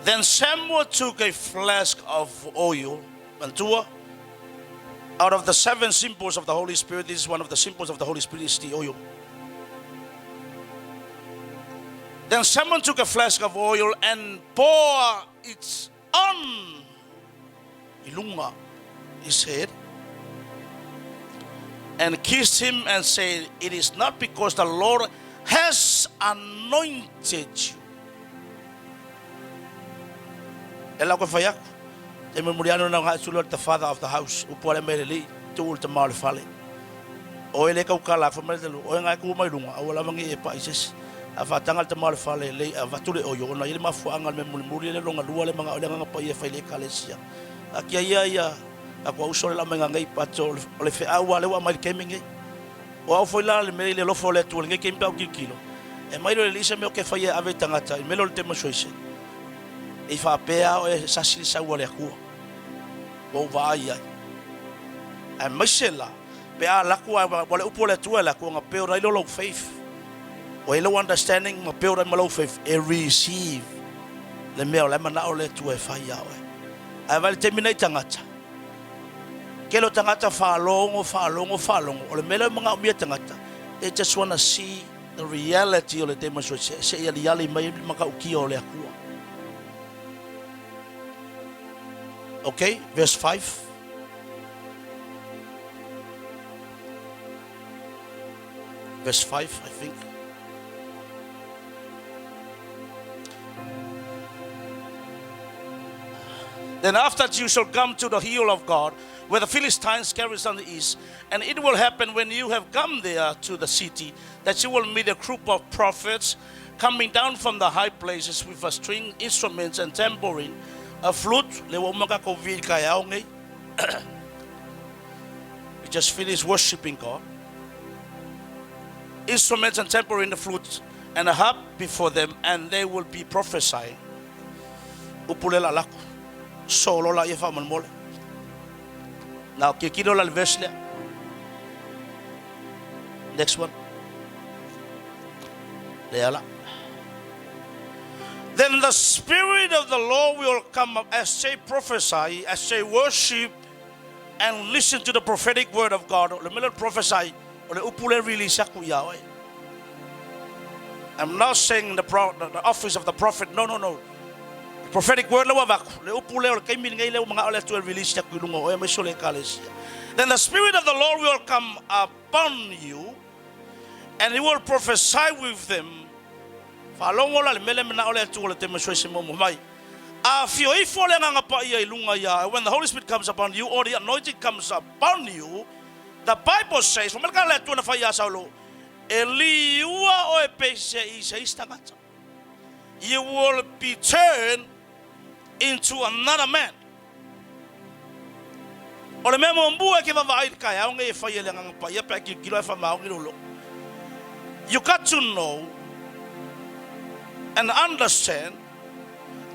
Then Samuel took a flask of oil, mantua. Out of the 7 symbols of the Holy Spirit, this is one of the symbols of the Holy Spirit, is the oil. Then someone took a flask of oil and poured it on Ilunga, his head, and kissed him and said, "It is not because the Lord has anointed you." Ela ko fayak. Te memoriano na nga sulot the father of the house. Upole mereli tuul te mal fale. O ele ka ukala fa merelu. O nga ku mai lunga. Awala mangi e pa ises. Afa tangal te mal fale le avatule o yo na ile mafu angal me muri le longa dua le manga ole nga pa ye fa ile kalesia. Akia ya akwa usole la manga ngai patso le fe awa le wa mai keminge. O au foi la le me le lo fole tu ngai kempa o kilo. E mai le lisa me o ke fa ye ave tangata. Me lo te mo soise. E fa pea o e sasili sa wale akua. O vai ai. E masela. Pea lakua wale upole tua lakua nga peo rai lo faith. O ilo understanding nga peo rai malo faith. E receive. Le mea o le mana o le tua e fai au e. A vale terminate tangata. Kelo tangata whaalongo. O le mele mga umia tangata. They just want to see the reality o le demonstration. Se ia liali mai maka ukia o le akua. Okay, verse 5. Verse 5, I think. Then after you shall come to the hill of God, where the Philistines carry on the east, and it will happen when you have come there to the city, that you will meet a group of prophets coming down from the high places with a string instruments and tambourine, a flute. We just finished worshiping God. Instruments and tambourine, the flute, and a harp before them, and they will be prophesying. Upulela laku. Solo la yefa mole. Now kikino la verse. Next one. Leala. Then the Spirit of the Lord will come up as they prophesy, as they worship and listen to the prophetic word of God. Prophesy. I'm not saying the office of the prophet. No. The prophetic word. Then the Spirit of the Lord will come upon you, and He will prophesy with them. When the Holy Spirit comes upon you, or the anointing comes upon you, the Bible says, you will be turned into another man. O le mea mo mbua ke vavai kai au nge fai ele nganga pa ia pa ki kilo e famau ngi lolo. You got to know and understand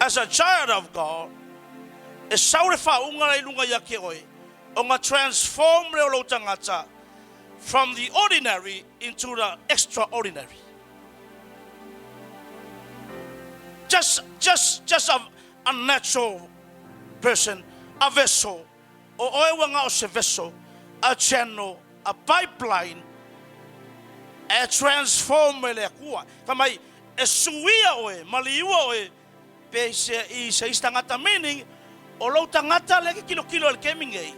as a child of God e saure fa unga le lunga ya ke oi o nga transform le lo tangata from the ordinary into the extraordinary. Just a natural person, a vessel, o oewanga o se vessel, a channel, a pipeline, e transform le kua. Kamai e suia oe, maliua oe, pe se istangata meaning, o lo tangata le kilo le kemingei.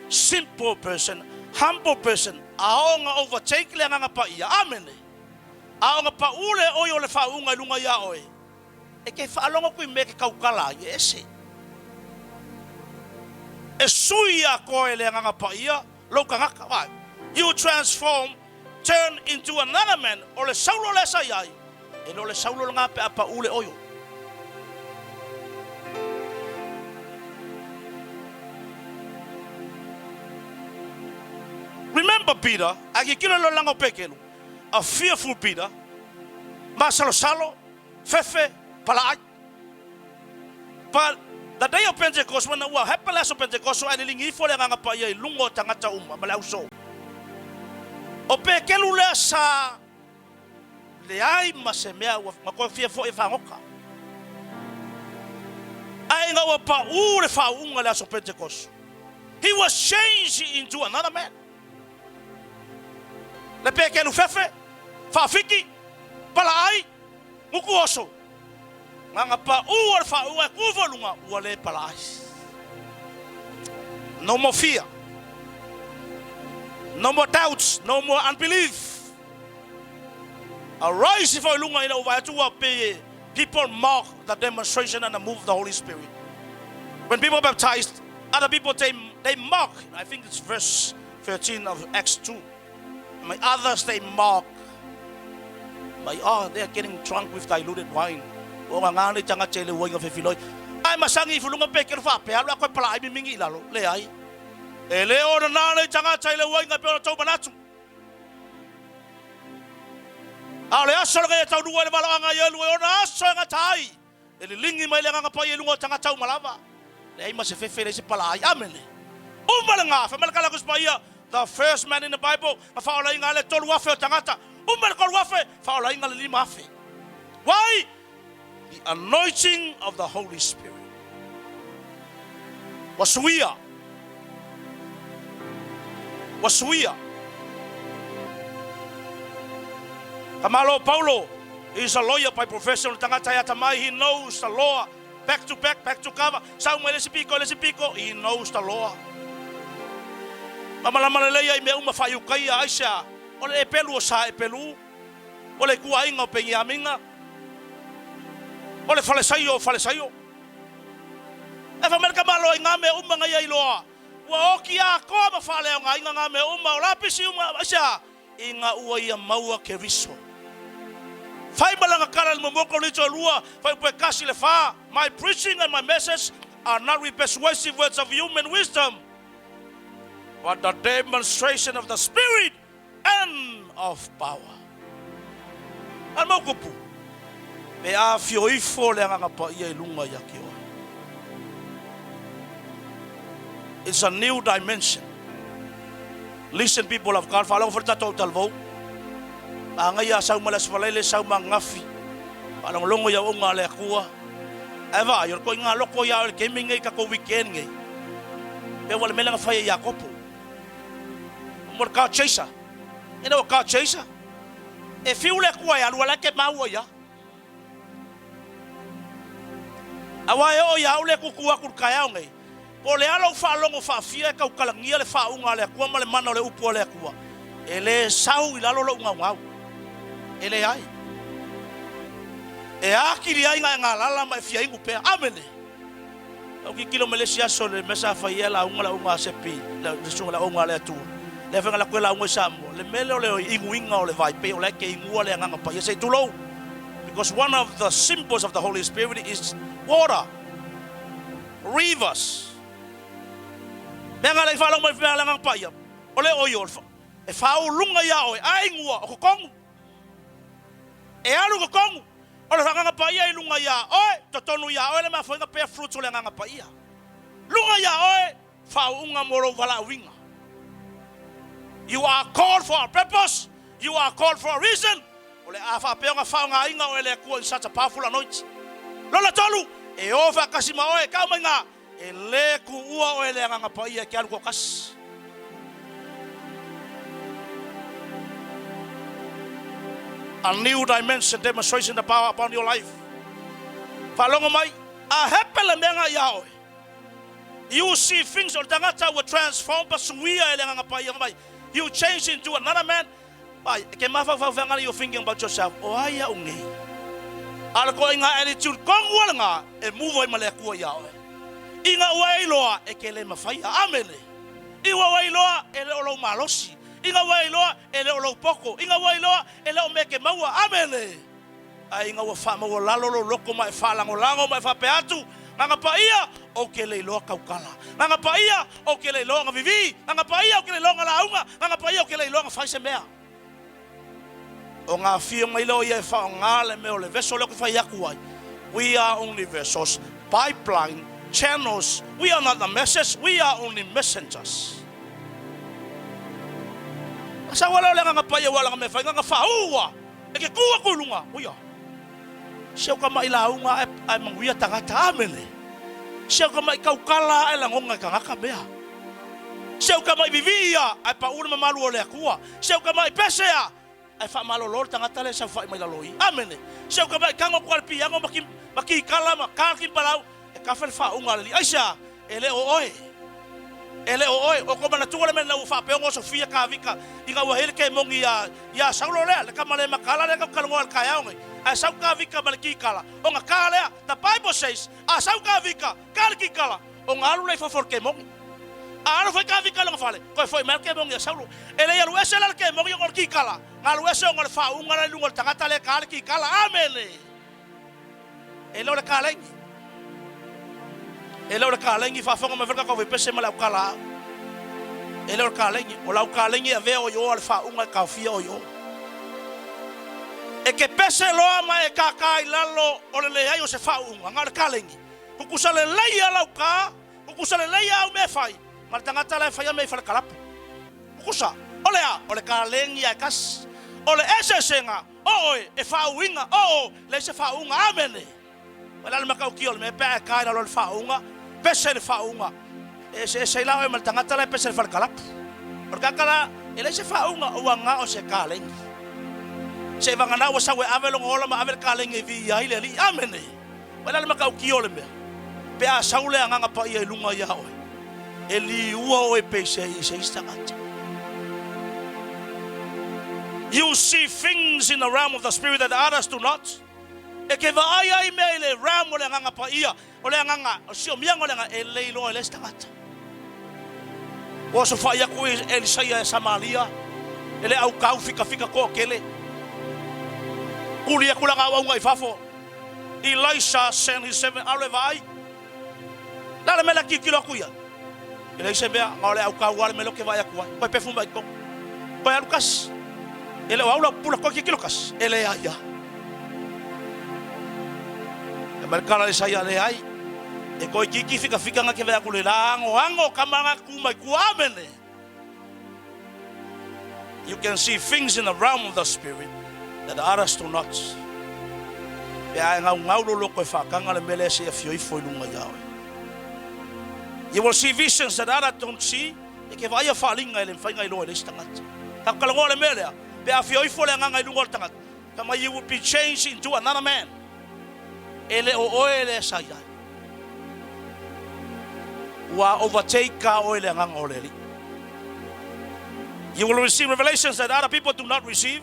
Simple person, humble person, aonga overtake le nganga pa ia. Amen. Aonga pa ule oe o le faunga lunga ya oe. E ke whaalonga kui me ke kaukala i ese. E suia koe le nganga pa ia, lauka ngaka vai. You transform, turn into another man, o le saulo le sa iai, e no le saulo ngā pe apa ule oyo. Remember Peter, aki kilo lo lango pekelu, a fearful Peter, masalo, fefe, palai. But the day of Pentecost, when ua hepelas of Pentecost, ai lingi fo le nganga pa ia lungo tangata mala uso. O pekelu le sa le ai masemea ma ko fia fo e fangoka. Ai nga wa pa le fa unga le of Pentecost. He was changed into another man. Le pekelu fefe, fa fiki, palai, muku oso. Nganga pa ua fa ua kuvolunga ua le palai. No more fear. No more doubts, no more unbelief. Arise for lunga ina uva tua pe people mock the demonstration and the move of the Holy Spirit. When people are baptized, other people they mock. I think it's verse 13 of Acts 2. My others they mock. They are getting drunk with diluted wine. O nga ni tanga chele woi of filoi. Ai masangi fulunga pe ke fa pe ala ko pala ai mingi lalo le ai. E le o na le tanga chele woi nga pe o tau banatu. Ale aso le tau duwa le bala nga ye lu o na aso nga tai. E le lingi mai le nga pa ye lu ngo tanga tau malava. Le ai ma se fe le se pala ai amene. O malanga fa malaka la ko spaia. The first man in the Bible, fa ola inga le tolu wafe tangata. Umber ko wafe, fa ola inga le lima afe. Why? The anointing of the Holy Spirit. Wasuia. Kamalo Paulo is a lawyer by profession. Tangata yatamai, he knows the law. Back to back, back to cover. Samuel lesipiko. He knows the law. Mamalama leia I me uma faiukai a Aisha. O le pelu o sa e pelu. O le kua inga o pengi aminga. O le falesaio. E fa merka malo inga me uma ngai ai loa. Wa oki a koa ma fale o ngai inga me uma o lapisi uma Aisha. Inga ua ia maua ke riso. Fai malanga kara le momoko rito lua. Fai pue kasi le fa. My preaching and my message are not with persuasive words of human wisdom, but the demonstration of the Spirit and of power. Al mokupu. Me a fioifo le nganga pa ia lunga ya ki oi. It's a new dimension. Listen, people of God, follow for tato talvo. Anga ya sau malas falele sau mangafi. Along longo ya unga le kua. Eva, yor ko nga loko ya el gaming ngai ka ko weekend ngai. Pe wala melang fa ya kopo. More car chaser. You know a car chaser? If you like why I like it, my way. Away, oh, ya, ole kukua kurkayange. Ole alo fa longo fa fia ka ukalangia le fa unga le kwa male mana le upo le kwa. Ele sau ilalo lo unga wau. Ele ai. E akiri ai nga lala mai fia ingu pe amene. O ki kilo Malaysia so le mesa fa yela unga sepi. Le sunga la unga le tu. Le venga la kwela unga samo. Le mele le inguinga o le vai pe o le ke ingua le nganga pa. You say too low. Because one of the symbols of the Holy Spirit is water. Rivers. Benga le whalong mai whia langang paia. Ole oio. E whao lunga ia oe. Ai ngua o kokongu. E alu kokongu. Ole whakanga paia I lunga ia oe. Totonu ia oe le mawhainga pea fruits ole nganga paia. Lunga ia oe. Whao unga moro wala winga. You are called for a purpose. You are called for a reason. Ole afa peonga whao ngā inga oe le kua in such a powerful anointing. Lola tolu. E ofa kasi ma oe kau mai ngā. E le ku ua oe le nganga paia ki alu ko kasi. A new dimension demonstration the power upon your life. Whalonga mai, a hepele menga iaoe. You see things or tangata will transform, but suia elanga paia mai. You change into another man. Ai, ke mafa fa you're thinking about yourself. O aia ungi. Ala ko inga attitude kong nga e move ai male ku iaoe. Inga wailoa e ke le mafai amele. Iwa wailoa e le olo malosi. Inga wailoa ele o lo poko. Inga wailoa ele o meke maua amele. Ai inga wa fa maua lalo loko mai fa lango mai fa peatu. Nganga paia o ke le loa kaukala. Nganga paia o ke le loa vivi. Nganga paia o ke le loa launga. Nganga paia o ke le loa faise mea. O nga fia mai lo ia fa ngale me o le vessel lo fa yakuai. We are only vessels, pipeline, channels. We are not the message. We are only messengers. Sa wala lang nga paia wala nga fa nga faua e ke kuwa kulunga uya siya ka mailaw nga ay mangwiya tangata amene siya ka mai kaukala ay langonga ka nga kabea siya ka mai vivia ay pauna mamalu ole kuwa siya ka mai pesea ay fa malolor tangata le sa fa mailaloi amene siya ka mai kango kwalpi yango makikala makakin palaw e ka fa unga li ay siya ele oe ele oe o ko mana tuole men na ufa peongo Sofia ka vika inga wa hele ke mongi ya saulo le ka male makala le ka kalngol ka yaonge a sau ka vika balki kala o nga kala the Bible says a sau ka vika kalki kala o nga alu le fa for ke mongi a alu fa ka vika lo fale ko foi mer ke mongi saulo ele ya luese le ke mongi ko ki kala nga luese ngol fa unga le lungol tangata le kalki kala amele ele le kala ele ora kalengi fa fonga me verka ko pese mala kala ele ora kalengi o la kalengi ave o yo alfa unga ka fia o yo e ke pese lo ama e ka kai lalo o le ai o se fa unga ngar kalengi ku sale leia la ka ku sale leia o me fai mal tangata la fai me fa kalap ku sa o le kalengi a kas o le ese senga o e fa unga o le se fa unga amene wala le makau ki o me pa kai lalo fa unga pese le faunga se la mal tangata la pese fal kalap porque kala ele se faunga o nga o se kaleng se vangana o sa we avelo ngola ma avel kaleng vi ya ile li amene wala le makau ki ole me pe a saule nga pa ia lunga ya o eli ua o pese se istangata. You see things in the realm of the spirit that others do not. E ke va ai me le ram o le nga pa ia o le nga o sio miango le nga e le lo le stangata o so fa ia ko Elisaya e Samaria ele au kau fika ko kele kulia kula nga wa ngai fafo Elisha sent his 7 alevai la le mela ki kilo kuya ele se bea nga le au kau wale melo ke vai akua ko pe fumba ko ya Lucas ele wa pula ko ki kilo kas ele ya Merkala le saya le ai e ko kiki fika nga ke va ku le lango kamanga ku mai ku amene. You can see things in the realm of the spirit that others do not. Ya ngau lo ko fa kanga le mele se fioi foi lunga yawe. You will see visions that others don't see. E ke vai fa linga le fa ngai lo le stangat. Ta ka ngole mele be a fioi foi le ngai lunga tangat. Kama you will be changed into another man. Ele o ele saya wa overtake ka o ele ngang oleli. You will receive revelations that other people do not receive.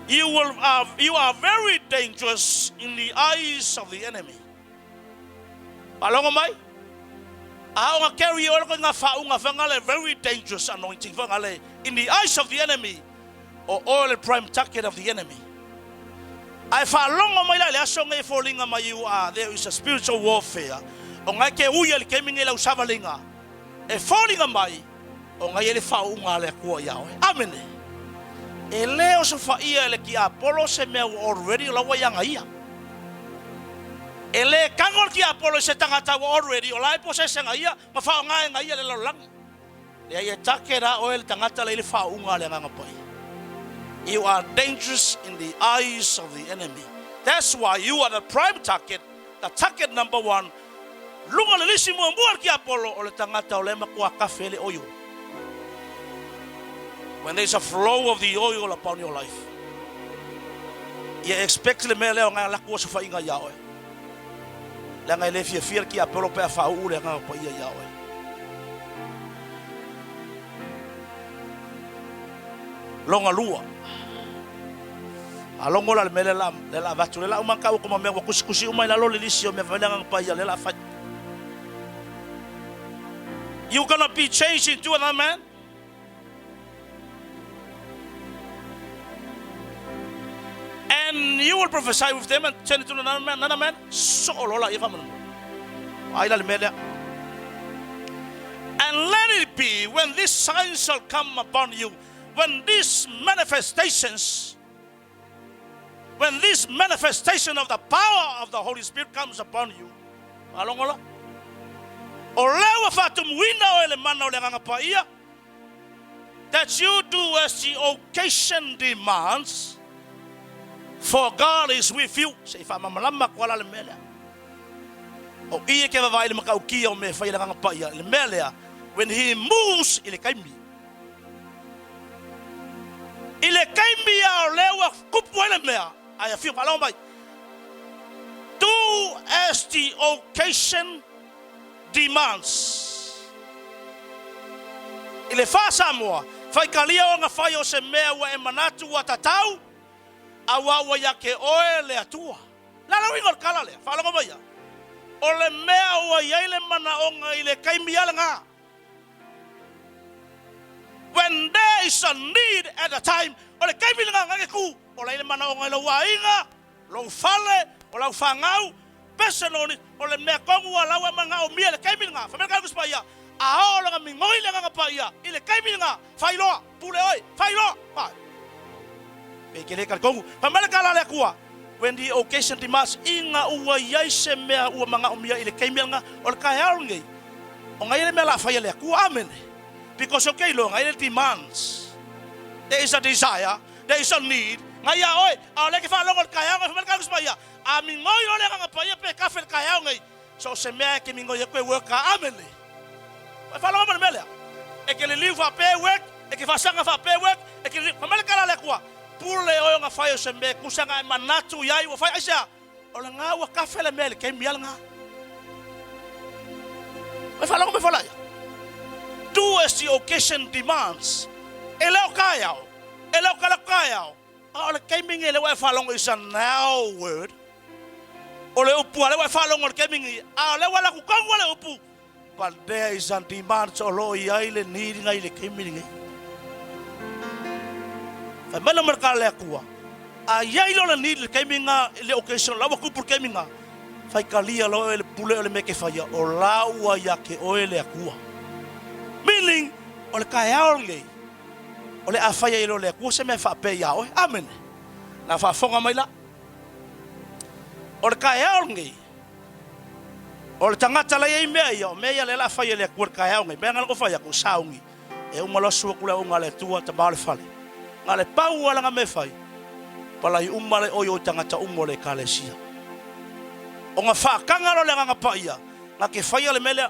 You are very dangerous in the eyes of the enemy. Along mai a carry o nga fa unga fangale very dangerous anointing fangale in the eyes of the enemy or all the prime target of the enemy. I falong mai la so ngai folinga mai you are there is a spiritual warfare. O ngai ke uya le keming la usavalinga. e falling mai o ngai ele whaunga le kua iau. Amen. E leo sa whaia ele ki Apollo se mea already lawa ianga ia. E le kangol ki Apollo se tangata already o lai po se senga ia ma whaunga nga ia le laulangi. Le ia take ra o ele tangata le whaunga le nganga pai. You are dangerous in the eyes of the enemy. That's why you are the prime target, the target number one. Lunga le lisi mo mbuar ki Apollo o le tangata o le makua kafe le oyo. When there's a flow of the oil upon your life, you expect le mea leo ngai lakua sa whainga iaoe. Le ngai le fia ki Apollo pe a whau le ngai pa ia iaoe. Longa lua. A longo la le mele la vatu le la umaka o kuma me wa kusi umai la lo le lisi o me valenga pa ia le la fa. You gonna be changed into another man? And you will prophesy with them and turn it to another man. So lola ifaman. Aila le mele. And let it be when these signs shall come upon you, when these manifestations, when this manifestation of the power of the Holy Spirit comes upon you, alongola, olewa fatum wina ele mana ole nganga paia, that you do as the occasion demands, for God is with you. Say fa mamalama kwala le mele. O iye ke va ile makaukia o me fa ile nganga paia le mele. When he moves, ile kaimi. Ile kaimi ya olewa kupu ele mea. I feel along by. Do as the occasion demands. Ile fa Samoa, fai kalia o nga fai o se mea wa e manatu wa tatau, awa wa yake oe le atua. Lala wingol kala le, fa along by ya. O le mea wa yaile mana o nga ile kaimi ala nga. When there is a need at a time, o le kaimi nga nga ku. O le mana o ngelo wainga, lo fale, o la fangau, persononi, o le mea kongu ala wa manga o mia le kaimi nga. Fa meka kuspa ya. A o la mingoi le nga pa ya. Ile kaimi nga, failo, pule oi, failo. Pa. Pe kele ka kongu. Fa meka la le kuwa. When the occasion demands inga uwa yaise mea uwa manga o mia ile kaimi nga, o le kai ngai. O ngai le mea la fa ya le kuwa amen. Because okay lo ngai le demands. There is a desire, there is a need. Ngaya oi, a le ke fa longo kaya nga fa ka kuspa ya. A mi ngoi ole nga pa ya pe ka fe kaya ngai. So se me ke mi ngoi ko work amen. Fa longo me mele. E ke le live pe work, e ke fa sanga fa pe work, e ke fa mele kala le kwa. Pule o nga fa yo se me kusanga manatu yai wo fa asia. Ole nga wa ka fe le mele ke mi nga. Fa longo me fa la ya. Do as the occasion demands. Eleo kaya. Eleo kala kaya. Ole kaming ele wa falong is a now word. Ole upu ale wa falong ole kaming ale wala ku kang wala upu. But there is a demand so lo ile need ngai le kaming. Fa mala marka le kuwa. A yai lo le need le kaming le occasion la ku pur kaming. Fa kalia lo ele pule ole meke fa ya o la wa ya ke o ele kuwa. Meaning ole kaya ole ole afaya ilo le ku se me fa pe ya o amen na fa fonga mai la ole kaya ngi ole tangata la ye me ya le la fa ye le ku kaya ngi be ngal ko fa ya ku saungi e o malo su ku le unga le tua ta bale fale ngale pau wala nga me fai pala i umale o yo tangata umole kalesia o nga fa kangalo le nga pa ia nga ke fa ye le mele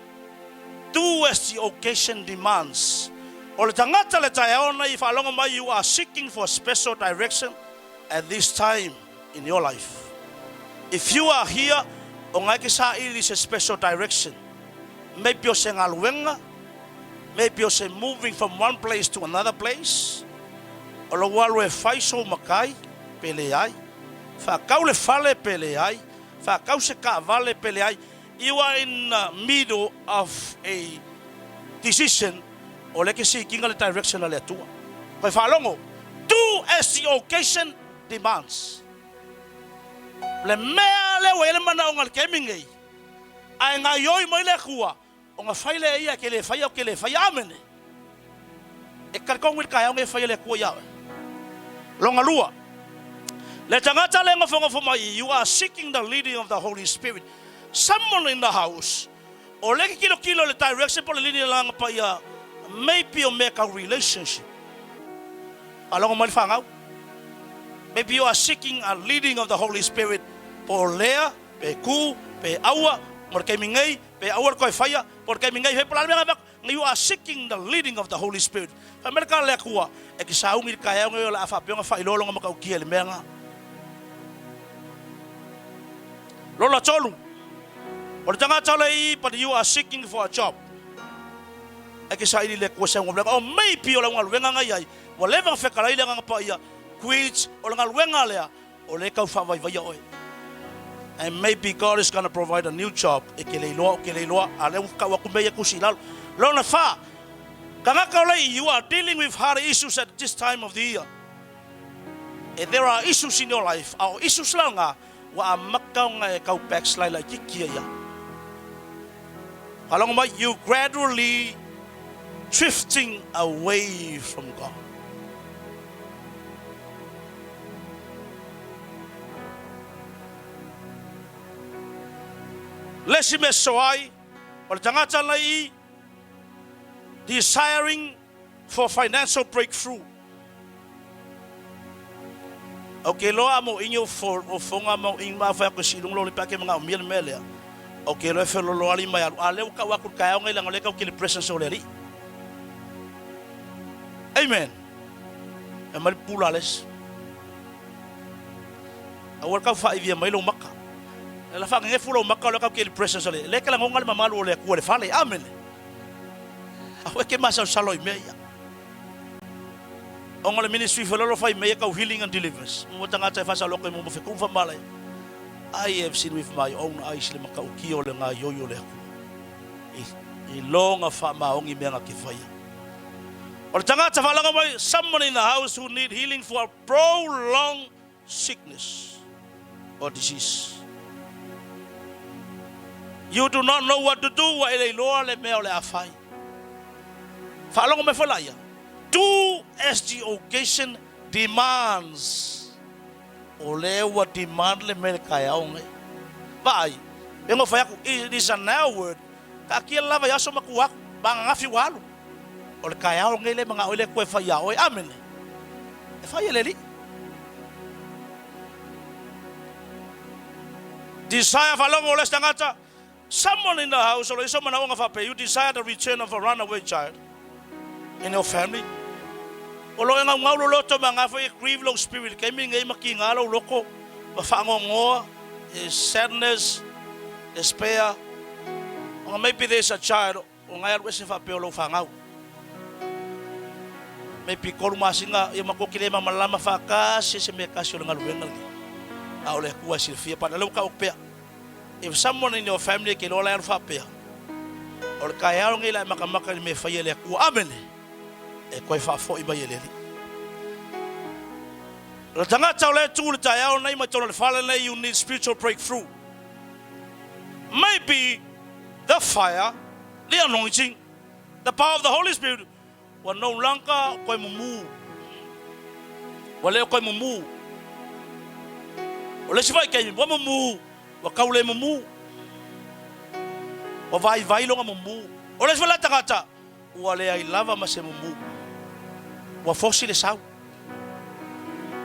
do as the occasion demands. O le tangata le taeona I whalonga mai you are seeking for special direction at this time in your life. If you are here, o ngai ke sa ili se special direction. Maybe o se ngaluenga, maybe o se moving from one place to another place. O lo walu e faiso makai, pele ai. Whakau le fale pele ai. Whakau se ka vale pele ai. You are in the middle of a decision. O le ke si kinga le direction le atua. Koe whalongo. Do as the occasion demands. Le mea le wele mana o ngal kemingei. Ai ngā yoi mai le kua. o nga faile ia ke le fai amene. E karkong wil kaya nge fai le kua ia. Longa lua. Le tangata le ngafo mai, you are seeking the leading of the Holy Spirit. Someone in the house, o le kilo le direction po le leading lang pa ia, maybe you make a relationship. Along mo fangau. Maybe you are seeking a leading of the Holy Spirit. Po lea, pe ku, pe awa, porque mingai, pe awa ko faya, porque mingai he plan nga you are seeking the leading of the Holy Spirit. Amerika le kuwa, e ki saungi kaya ngo la fa pe nga fa ilolo nga makaukia le menga. Lola tolu. O tanga tala I but you are seeking for a job. E ki sa ili le kuwa sa ngomle. Oh maybe o la ngal wenga ngai. Whatever fekala ile nga pa ia. Quits o la ngal wenga le o le ka fa vai vai oi. And maybe God is going to provide a new job. E ke le loa ale ka wa kume ya kusilalo. Lona fa. Kanga kaulai you are dealing with hard issues at this time of the year. And there are issues in your life. Our issues langa wa makau nga kau backslide la kikia ya. Along with you gradually drifting away from God. Lesi me soai or tangata lai desiring for financial breakthrough. Okay, lo amo inyo for fonga mo in ma fa ko silong lo pa ke mga mil mele. Okay, lo fe lo ali mai ale ka wa ku ka ngai lang le ka ki presence o le. Amen. E mal pulales. Awal ka fa ivia mai lo maka. La fa nge fulo maka lo ka ki presence o le. Le ka lang ngal mamalu le ku le fa le. Amen. Awe ke masa saloi me ya. On the ministry for all of I make a healing and deliverance. I have seen with my own eyes le maka ukio le nga yoyo le ku. I long of ma ongi me nga kifaya. Or tangata falanga mai someone in the house who need healing for a prolonged sickness or disease. You do not know what to do wa ele loa le me le afai. Falanga me falaya. Do as the occasion demands. Ole what demand le me kaya onge. Bai. Bengo fa it is a now word. Ka kia lava yaso makuak bang ngafi walu. Ole kaya onge le mga ole ko fa ya oi amen. E fa yeleli. Desire fa longo le stangata. Someone in the house or someone nga fa pe you desire the return of a runaway child in your family. Olo nga ngaulo loto mga fa grieve low spirit kay mi ngay makingalo loko mafangongo sadness despair or maybe there's a child o nga wese fa peolo fangau maybe kolmasinga yung makukile malama fa kasi se me kasyo nga luwengal aole kuwa silfia pa lo ka okpea. If someone in your family ke lola fa pe or kaya ngila makamaka me fa yele ku amen. E koi fa fo iba yeleli. La tanga tole tu le tayao nei ma tole fala nei you need spiritual breakthrough. Maybe the fire, the anointing, the power of the Holy Spirit will no longer koi mumu. Wale koi mumu. Wale sifai kai mumu. Wa kaule mumu. Wa vai lo mumu. Wale sifai takata. Wale ai lava ma se mumu. Wa fosi le sau.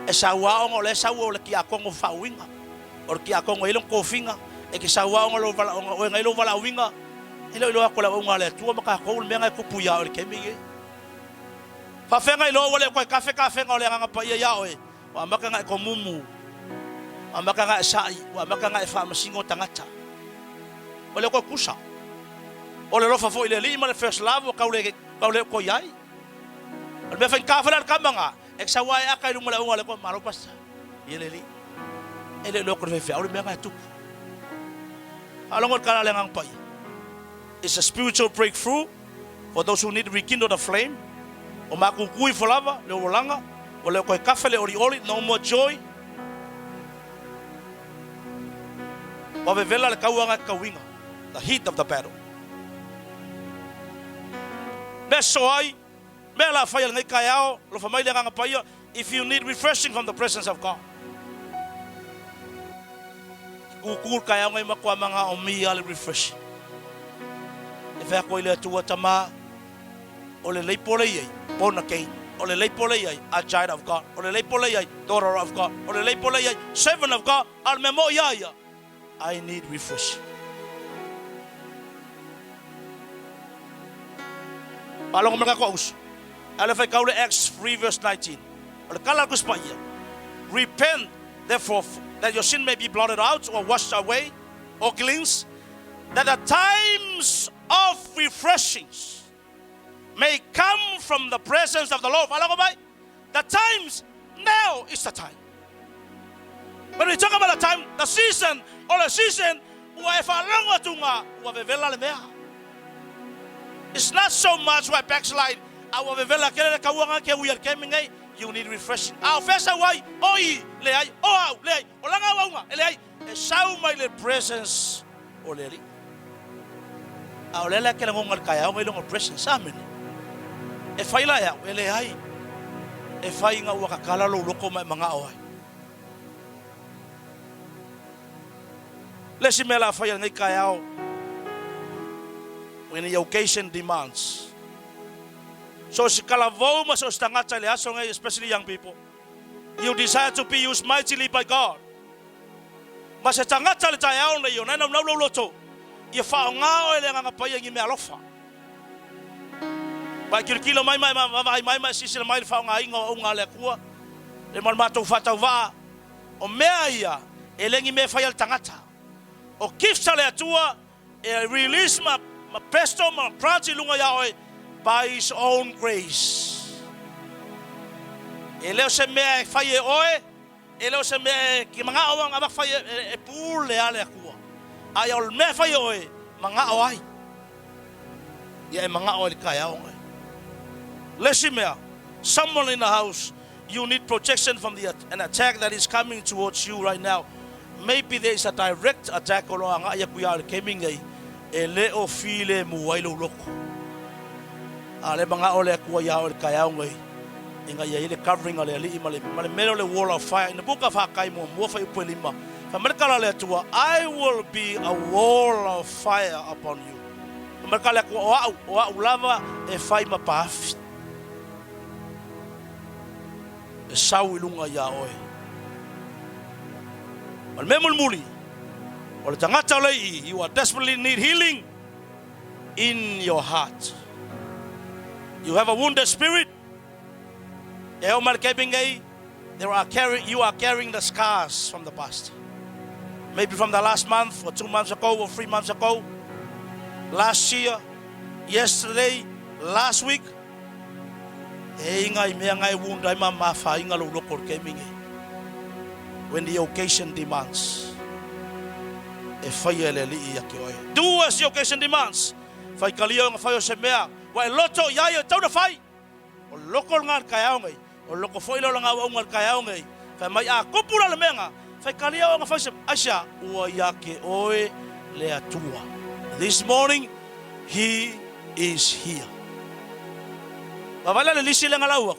E sawa o le sawa o le ki akongo fa winga. O ki akongo ilong kofinga. E ki sawa o lo vala o ngai lo vala winga. Ilo akola o ngale tu maka ko me ngai kupuya o ke mi. Fa fenga ilo wale ko kafe o le nga pa ya o e. Wa maka ngai ko mumu. Wa maka ngai sai, wa maka ngai fa masingo tangata. Ole ko kusa. Ole lo fa fo ile lima le first love o kaule ko yai. Albe fa kafalar kamanga eksawai akai lumala ngale ko maropas yeleli ele lo ko fe au me nga tu along kala lengang pai. It's a spiritual breakthrough for those who need to rekindle the flame o makukui folava le olanga o le ko kafele oli no more joy o vela le kawanga kawinga the heat of the battle Lesoai, Mela Fire Nikayao, Lofamaya Angapaya, if you need refreshing from the presence of God. Kukul kaya ngay makuha mga umiyal refreshing. If ako ila tuwa tama, ole lay polay born again, ole lay polay a child of God, ole lay polay daughter of God, ole lay polay servant of God, al memo yaya. I need refreshing. Palong mga kaus. Alafay kaule Acts 3 verse 19. Ole kala kuspaya. Repent therefore that your sin may be blotted out or washed away or cleansed, that the times of refreshings may come from the presence of the Lord. The times, now is the time. When we talk about the time, the season, it's not so much why backslide. You need refreshing. Our first way, show my presence. Our lela can go kaya, we don't presence. If I lie, if I know what a color look on my manga. Let's see, Mela Fire Nikayao when the occasion demands. So, especially young people, you desire to be used mightily by God. But you found out But kilo my sister my found o meia elengi me fayal tangata o kifsale tua release my pesto my pranti lunga yaoi by his own grace. Eleo se me faye oe, eleo se me ki mga awang abak faye e pul le ale akua. Ayol me faye oe mga awai. Ya mga awai kaya oe. Lesi me, someone in the house, you need protection from an attack that is coming towards you right now. Maybe there is a direct attack or ang ayakuya coming e leo file muwailo loko. Ale mga ole kuya ya ole kaya ngai inga ya ile covering ale ali male melo le wall of fire in the book of Hakai mo fa ipelima fa merkala le tua I will be a wall of fire upon you merkala ku wa ulava e fai mapaf e sau ilunga ya oe mal memul muli ole tangata le you are desperately need healing in your heart. You have a wounded spirit. You are carrying the scars from the past. Maybe from the last month or 2 months ago or 3 months ago. Last year, yesterday, last week. When the occasion demands. Do as the occasion demands. Wai loto yayo tau na fai o loko ngar kaya ngai o loko foi lo nga ngar kaya ngai fa mai a kupura le menga fa kalia nga fa asha o yake oe le atua. This morning he is here. Bavala le lisi le ngalawa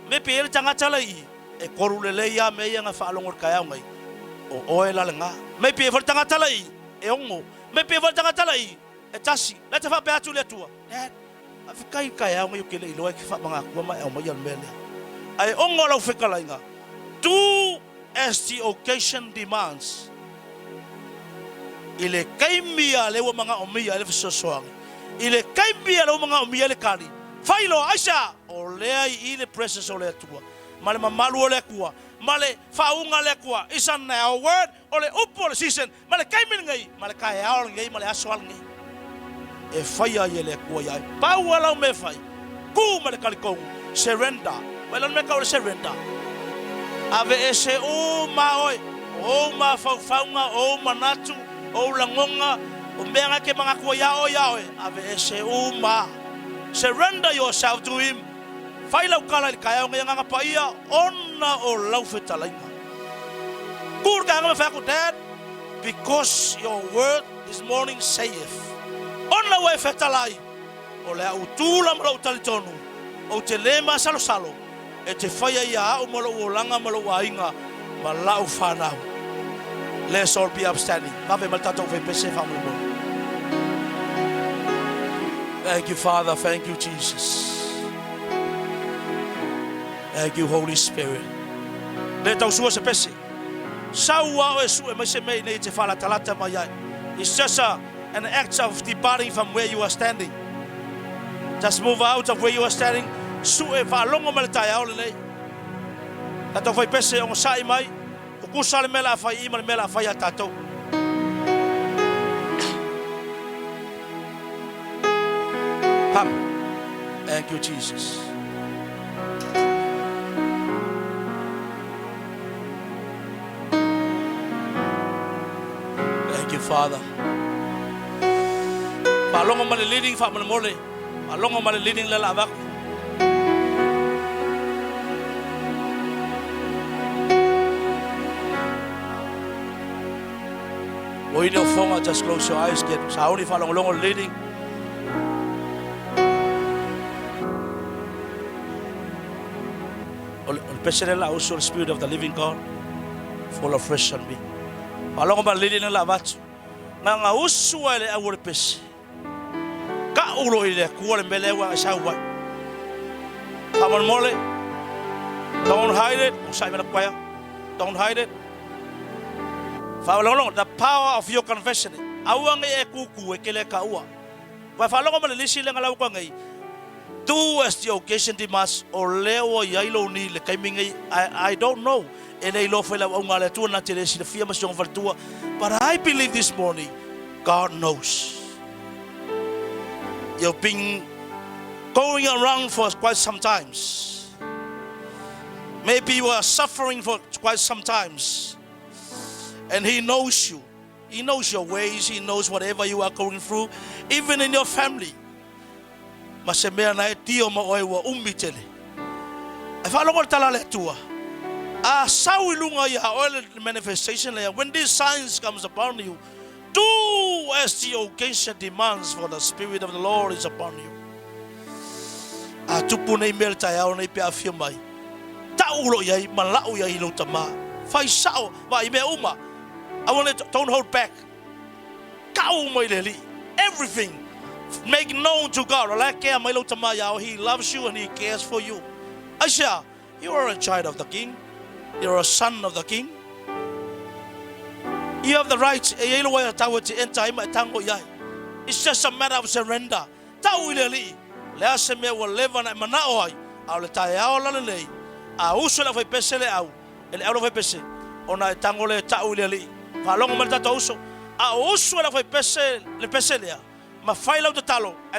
me pe ele tanga tala I e koru le ya me nga fa lo ngar kaya ngai o oe la nga me pe fa tanga tala I e ongo me pe fa tanga tala I e tasi le te fa pe atu le atua. Afikai kaya ngai kele ilo ki fa mga kuwa mai o mai mele ai ongola fikala inga do as the occasion demands ile kaimia le mga omia le sosoang ile kaimia le mga omia le kali failo aisha o le ile presence o le tua male mamalu o le kuwa male faunga le kuwa is an word o le upo le season male kaimia ngai male kaya ngai male aswal ngai e faya yele kuya pawala me fai ku male kaliko surrender wala me ka surrender ave ese o maoi o ma faunga o manatu o langonga o menga ke mga kuya o yawe ave ese o ma surrender yourself to him faila kala kaya nga paia onna o laufetalainga kur ka nga fa ko dad because your word this morning saith on the way fetalai o le au tūla ma lau talitonu, o te lema salo, e te whaia ia o ma lau o langa ma lau ainga, ma lau whanau. Let's all be upstanding. Mawe ma tatou whai pese whamulu. Thank you, Father. Thank you, Jesus. Thank you, Holy Spirit. Le tau sua se pese. Saua o e su e mai se mei nei te whala talata mai ai. It's just an act of departing from where you are standing. Just move out of where you are standing. Su e whalongo ma le tai au le nei. Tatou whai pese o sai mai. Kukusa le mela whai ima le mela whai a tatou. Thank you, Jesus. Thank you, Father. Palongo ma le leading fa ma le mole. Palongo ma le leading le la vaku. Oi no fonga, just close your eyes. Get sauni falongo longo leading. President also the Spirit of the Living God, fall afresh on me. Palongo ma leading la vatu. Nga usua le awore pesi. Ka ulo ile kuole mbele wa sawa. Come on mole. Don't hide it. Usai mena kwaya. Don't hide it. Falongo the power of your confession. Awang e kuku e kele ka ua. Wa falongo ma le lisi le ngala kwa ngai. Do as the occasion demands, or leo yailo ni le kaimingai. I don't know. And I love la unga le tu na te resi le fia masong valtua. But I believe this morning, God knows. You've been going around for quite some times. Maybe you are suffering for quite some times. And He knows you. He knows your ways. He knows whatever you are going through, even in your family. Masemea na e tio ma oe wa umitele. E whalongo tala le tua. A sau ilunga ia oe manifestation le. When these signs comes upon you, do as the occasion demands, for the Spirit of the Lord is upon you. A tupu nei mele tai au nei pe a fia mai. Ta ulo iai, malau iai lo tama. Fai sao, wa i mea uma. I want to don't hold back. Kau mai le li. Everything. Make known to God. He loves you and He cares for you. Aisha, you are a child of the King. You are a son of the King. You have the right. It's just a matter of surrender. At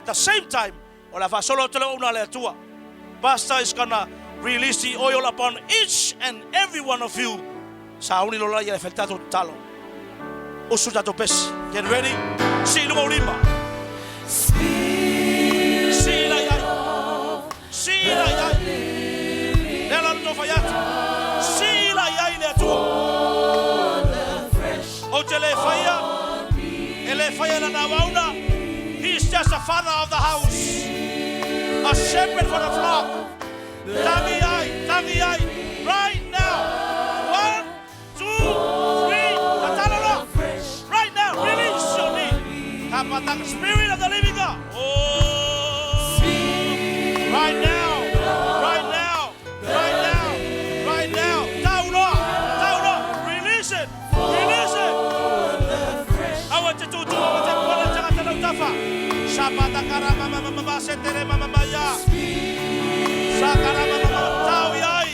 the same time, Pastor is gonna release the oil upon each and every one of you. Get ready. See the Morimba. He's just a father of the house, a shepherd for the flock. Right now. 1, 2, 3. Right now, release your need. The Spirit of the living God. Oh, right now. Down. Release it. I want you to do Shabata karama mama setere mama ya. Sakarama mama tau yai.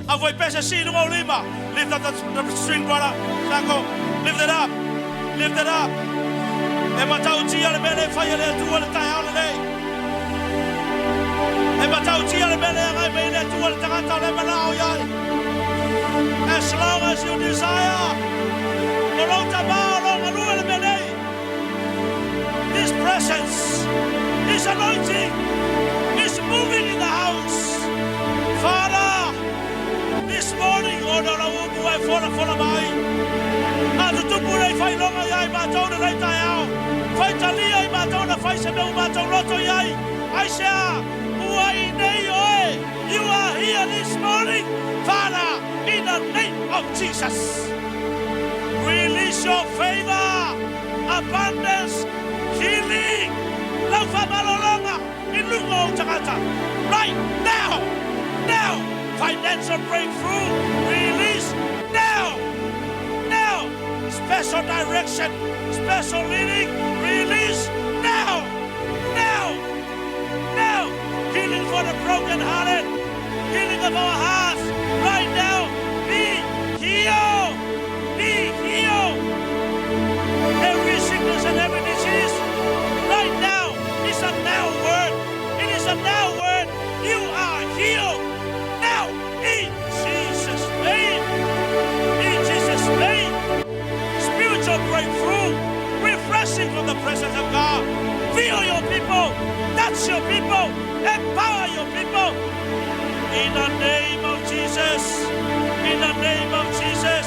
Avoid pressure, see the lima. Lift up the string, brother. Sako, lift it up. Lift it up. Ema tau tia le mele fire le tu le tai ala le. Ema tau tia le mele ngai mele tu le tangata le mala o yai. As long as you desire, His presence, His anointing is moving in the house. Father, this morning, you are here this morning, Father, in the name of Jesus. Release your favor, abundance, healing, right now, financial breakthrough, release now, special direction, special leading, release now, healing for the broken-hearted, healing of our hearts, right now, be healed. Every sickness and every disease, right now, is a now word. It is a now word. You are healed now, in Jesus' name. In Jesus' name. Spiritual breakthrough, refreshing from the presence of God. Feel your people, touch your people, empower your people. In the name of Jesus, in the name of Jesus,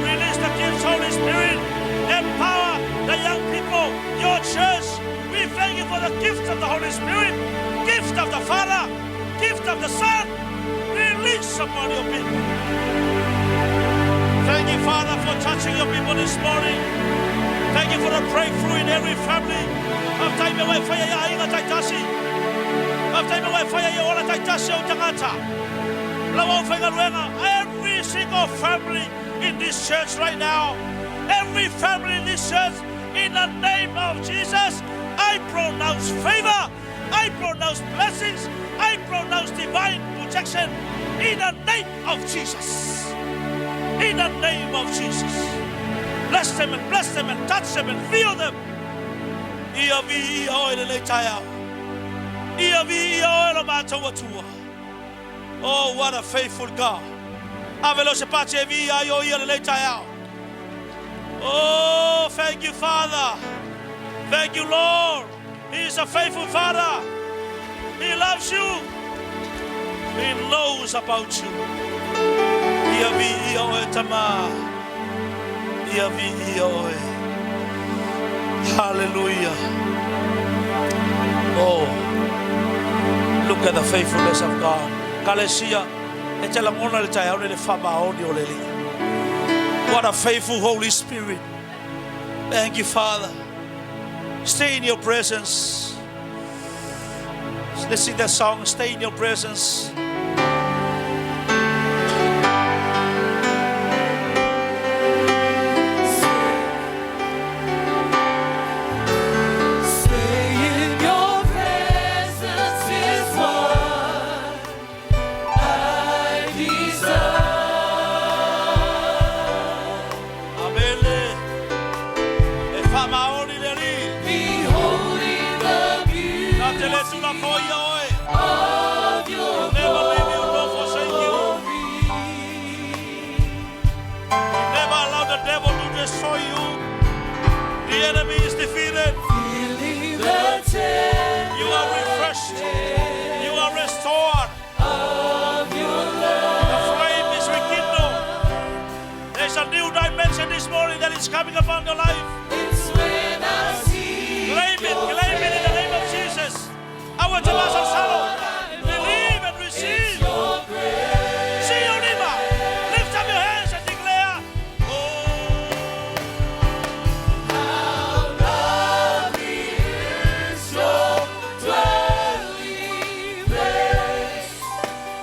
release the gifts, Holy Spirit. Empower the young people, your church. We thank you for the gift of the Holy Spirit, gift of the Father, gift of the Son. Release upon your people. Thank you, Father, for touching your people this morning. Thank you for the breakthrough in every family. Every single family in this church right now, every family in this church, in the name of Jesus, I pronounce favor, I pronounce blessings, I pronounce divine protection in the name of Jesus. In the name of Jesus. Bless them and touch them and feel them. Oh, what a faithful God. Oh, thank you, Father. Thank you, Lord. He is a faithful Father. He loves you. He knows about you. Hallelujah. Oh, look at the faithfulness of God. What a faithful Holy Spirit. Thank you, Father. Stay in your presence. Let's sing that song, Stay in your presence. Coming upon your life. It's when I see claim it in the name of Jesus. Our Tomaso Salo, believe and receive. See your neighbor. Lift up your hands and declare, oh, how lovely is your dwelling place.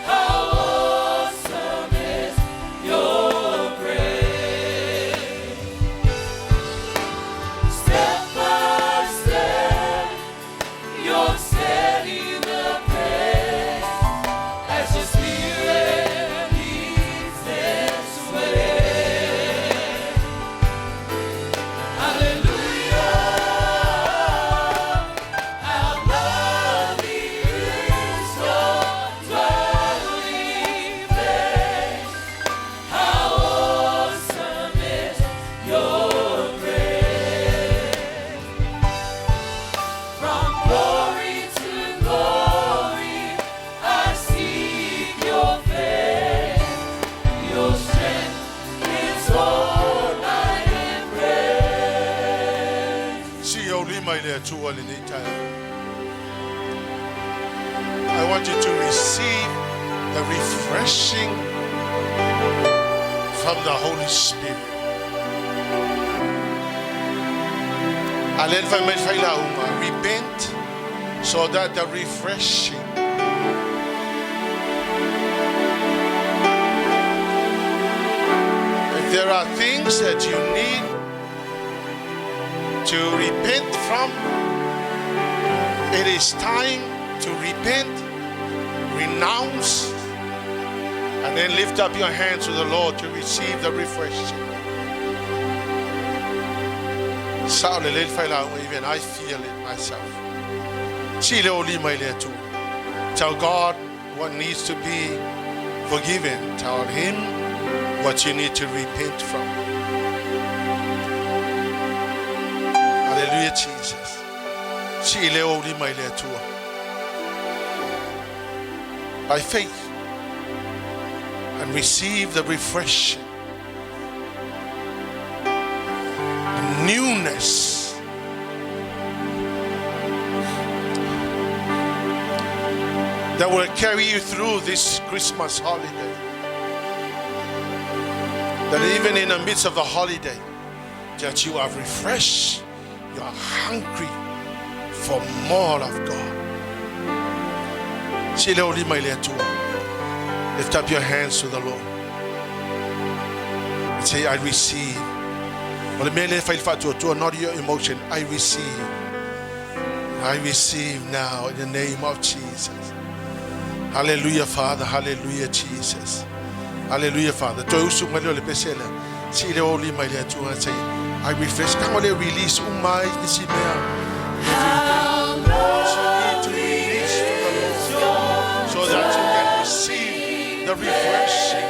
How awesome is your grace. I want you to receive the refreshing from the Holy Spirit. Repent so that the refreshing if there are things that you need to repent from, it is time to repent, renounce, and then lift up your hands to the Lord to receive the refreshing. Even I feel it myself. Tell God what needs to be forgiven. Tell Him what you need to repent from. Hallelujah, Jesus. By faith, and receive the refreshing, newness. That will carry you through this Christmas holiday. That even in the midst of the holiday, that you are refreshed, you are hungry for more of God. Lift up your hands to the Lord and say, I receive. Not your emotion. I receive. I receive now in the name of Jesus. Hallelujah, Father. Hallelujah, Jesus. Hallelujah, Father. I refresh. Come on, release. You need to release to the Lord so that you can receive the refreshing.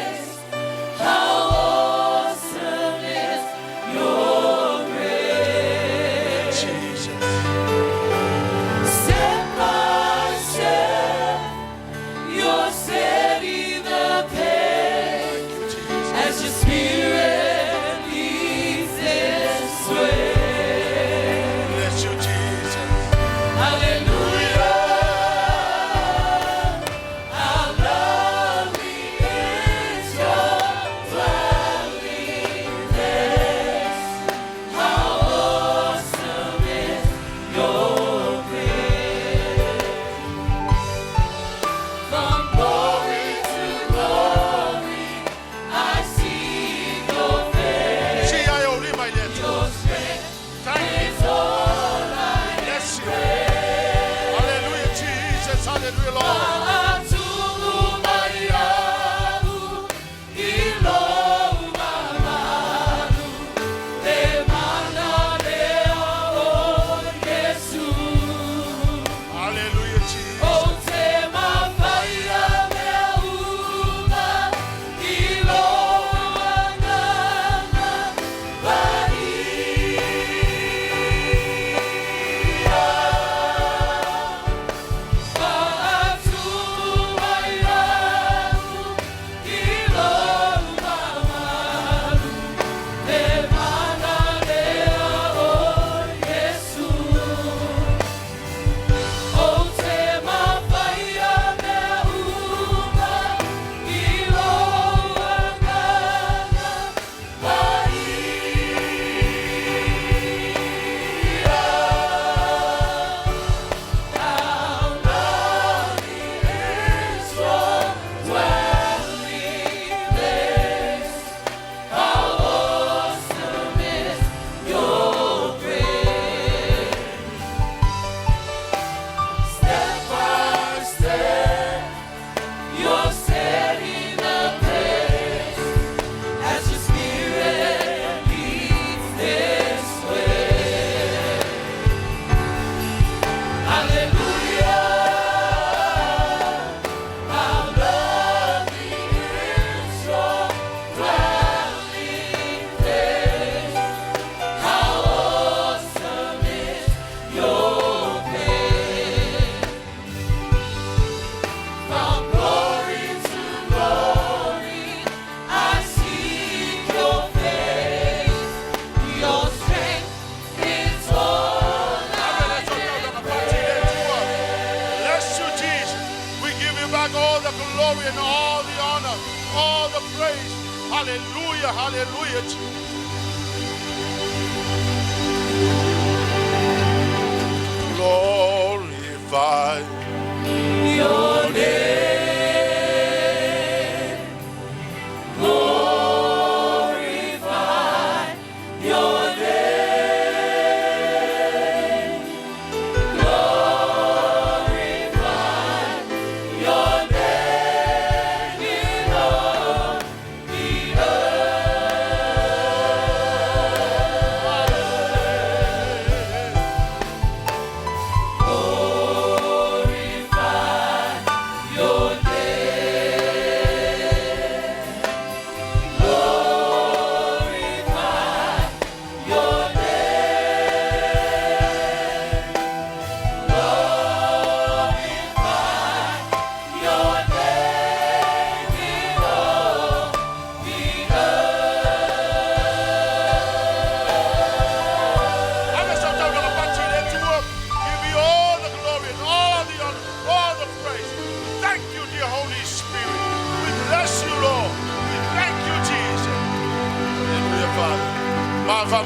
Hallelujah, hallelujah. Glorify Your name. Glorify your name. Glorify your name in all the give you all the glory and all the honor, all the praise. Thank you, dear Holy Spirit. We bless you, Lord. We thank you, Jesus. Hallelujah, Father.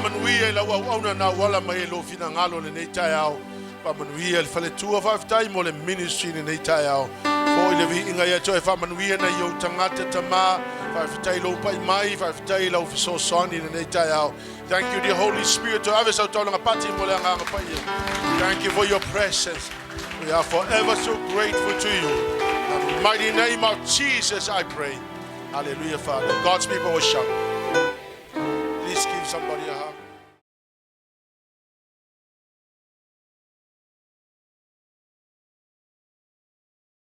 Manuia la wauna na wala mai lo fina ngalo le nei tai au. Manuia le fale 2 of 5 time mo le ministry le nei tai au. Foi le vi inga ya toi Manuia na yo tangata tama. Fa tai lo pai mai, fa tai lo so soni le nei tai au. Thank you, dear Holy Spirit, to have us out on a party. Thank you for your presence. We are forever so grateful to you. In the mighty name of Jesus, I pray. Hallelujah, Father. God's people will shout. Please give somebody a hug.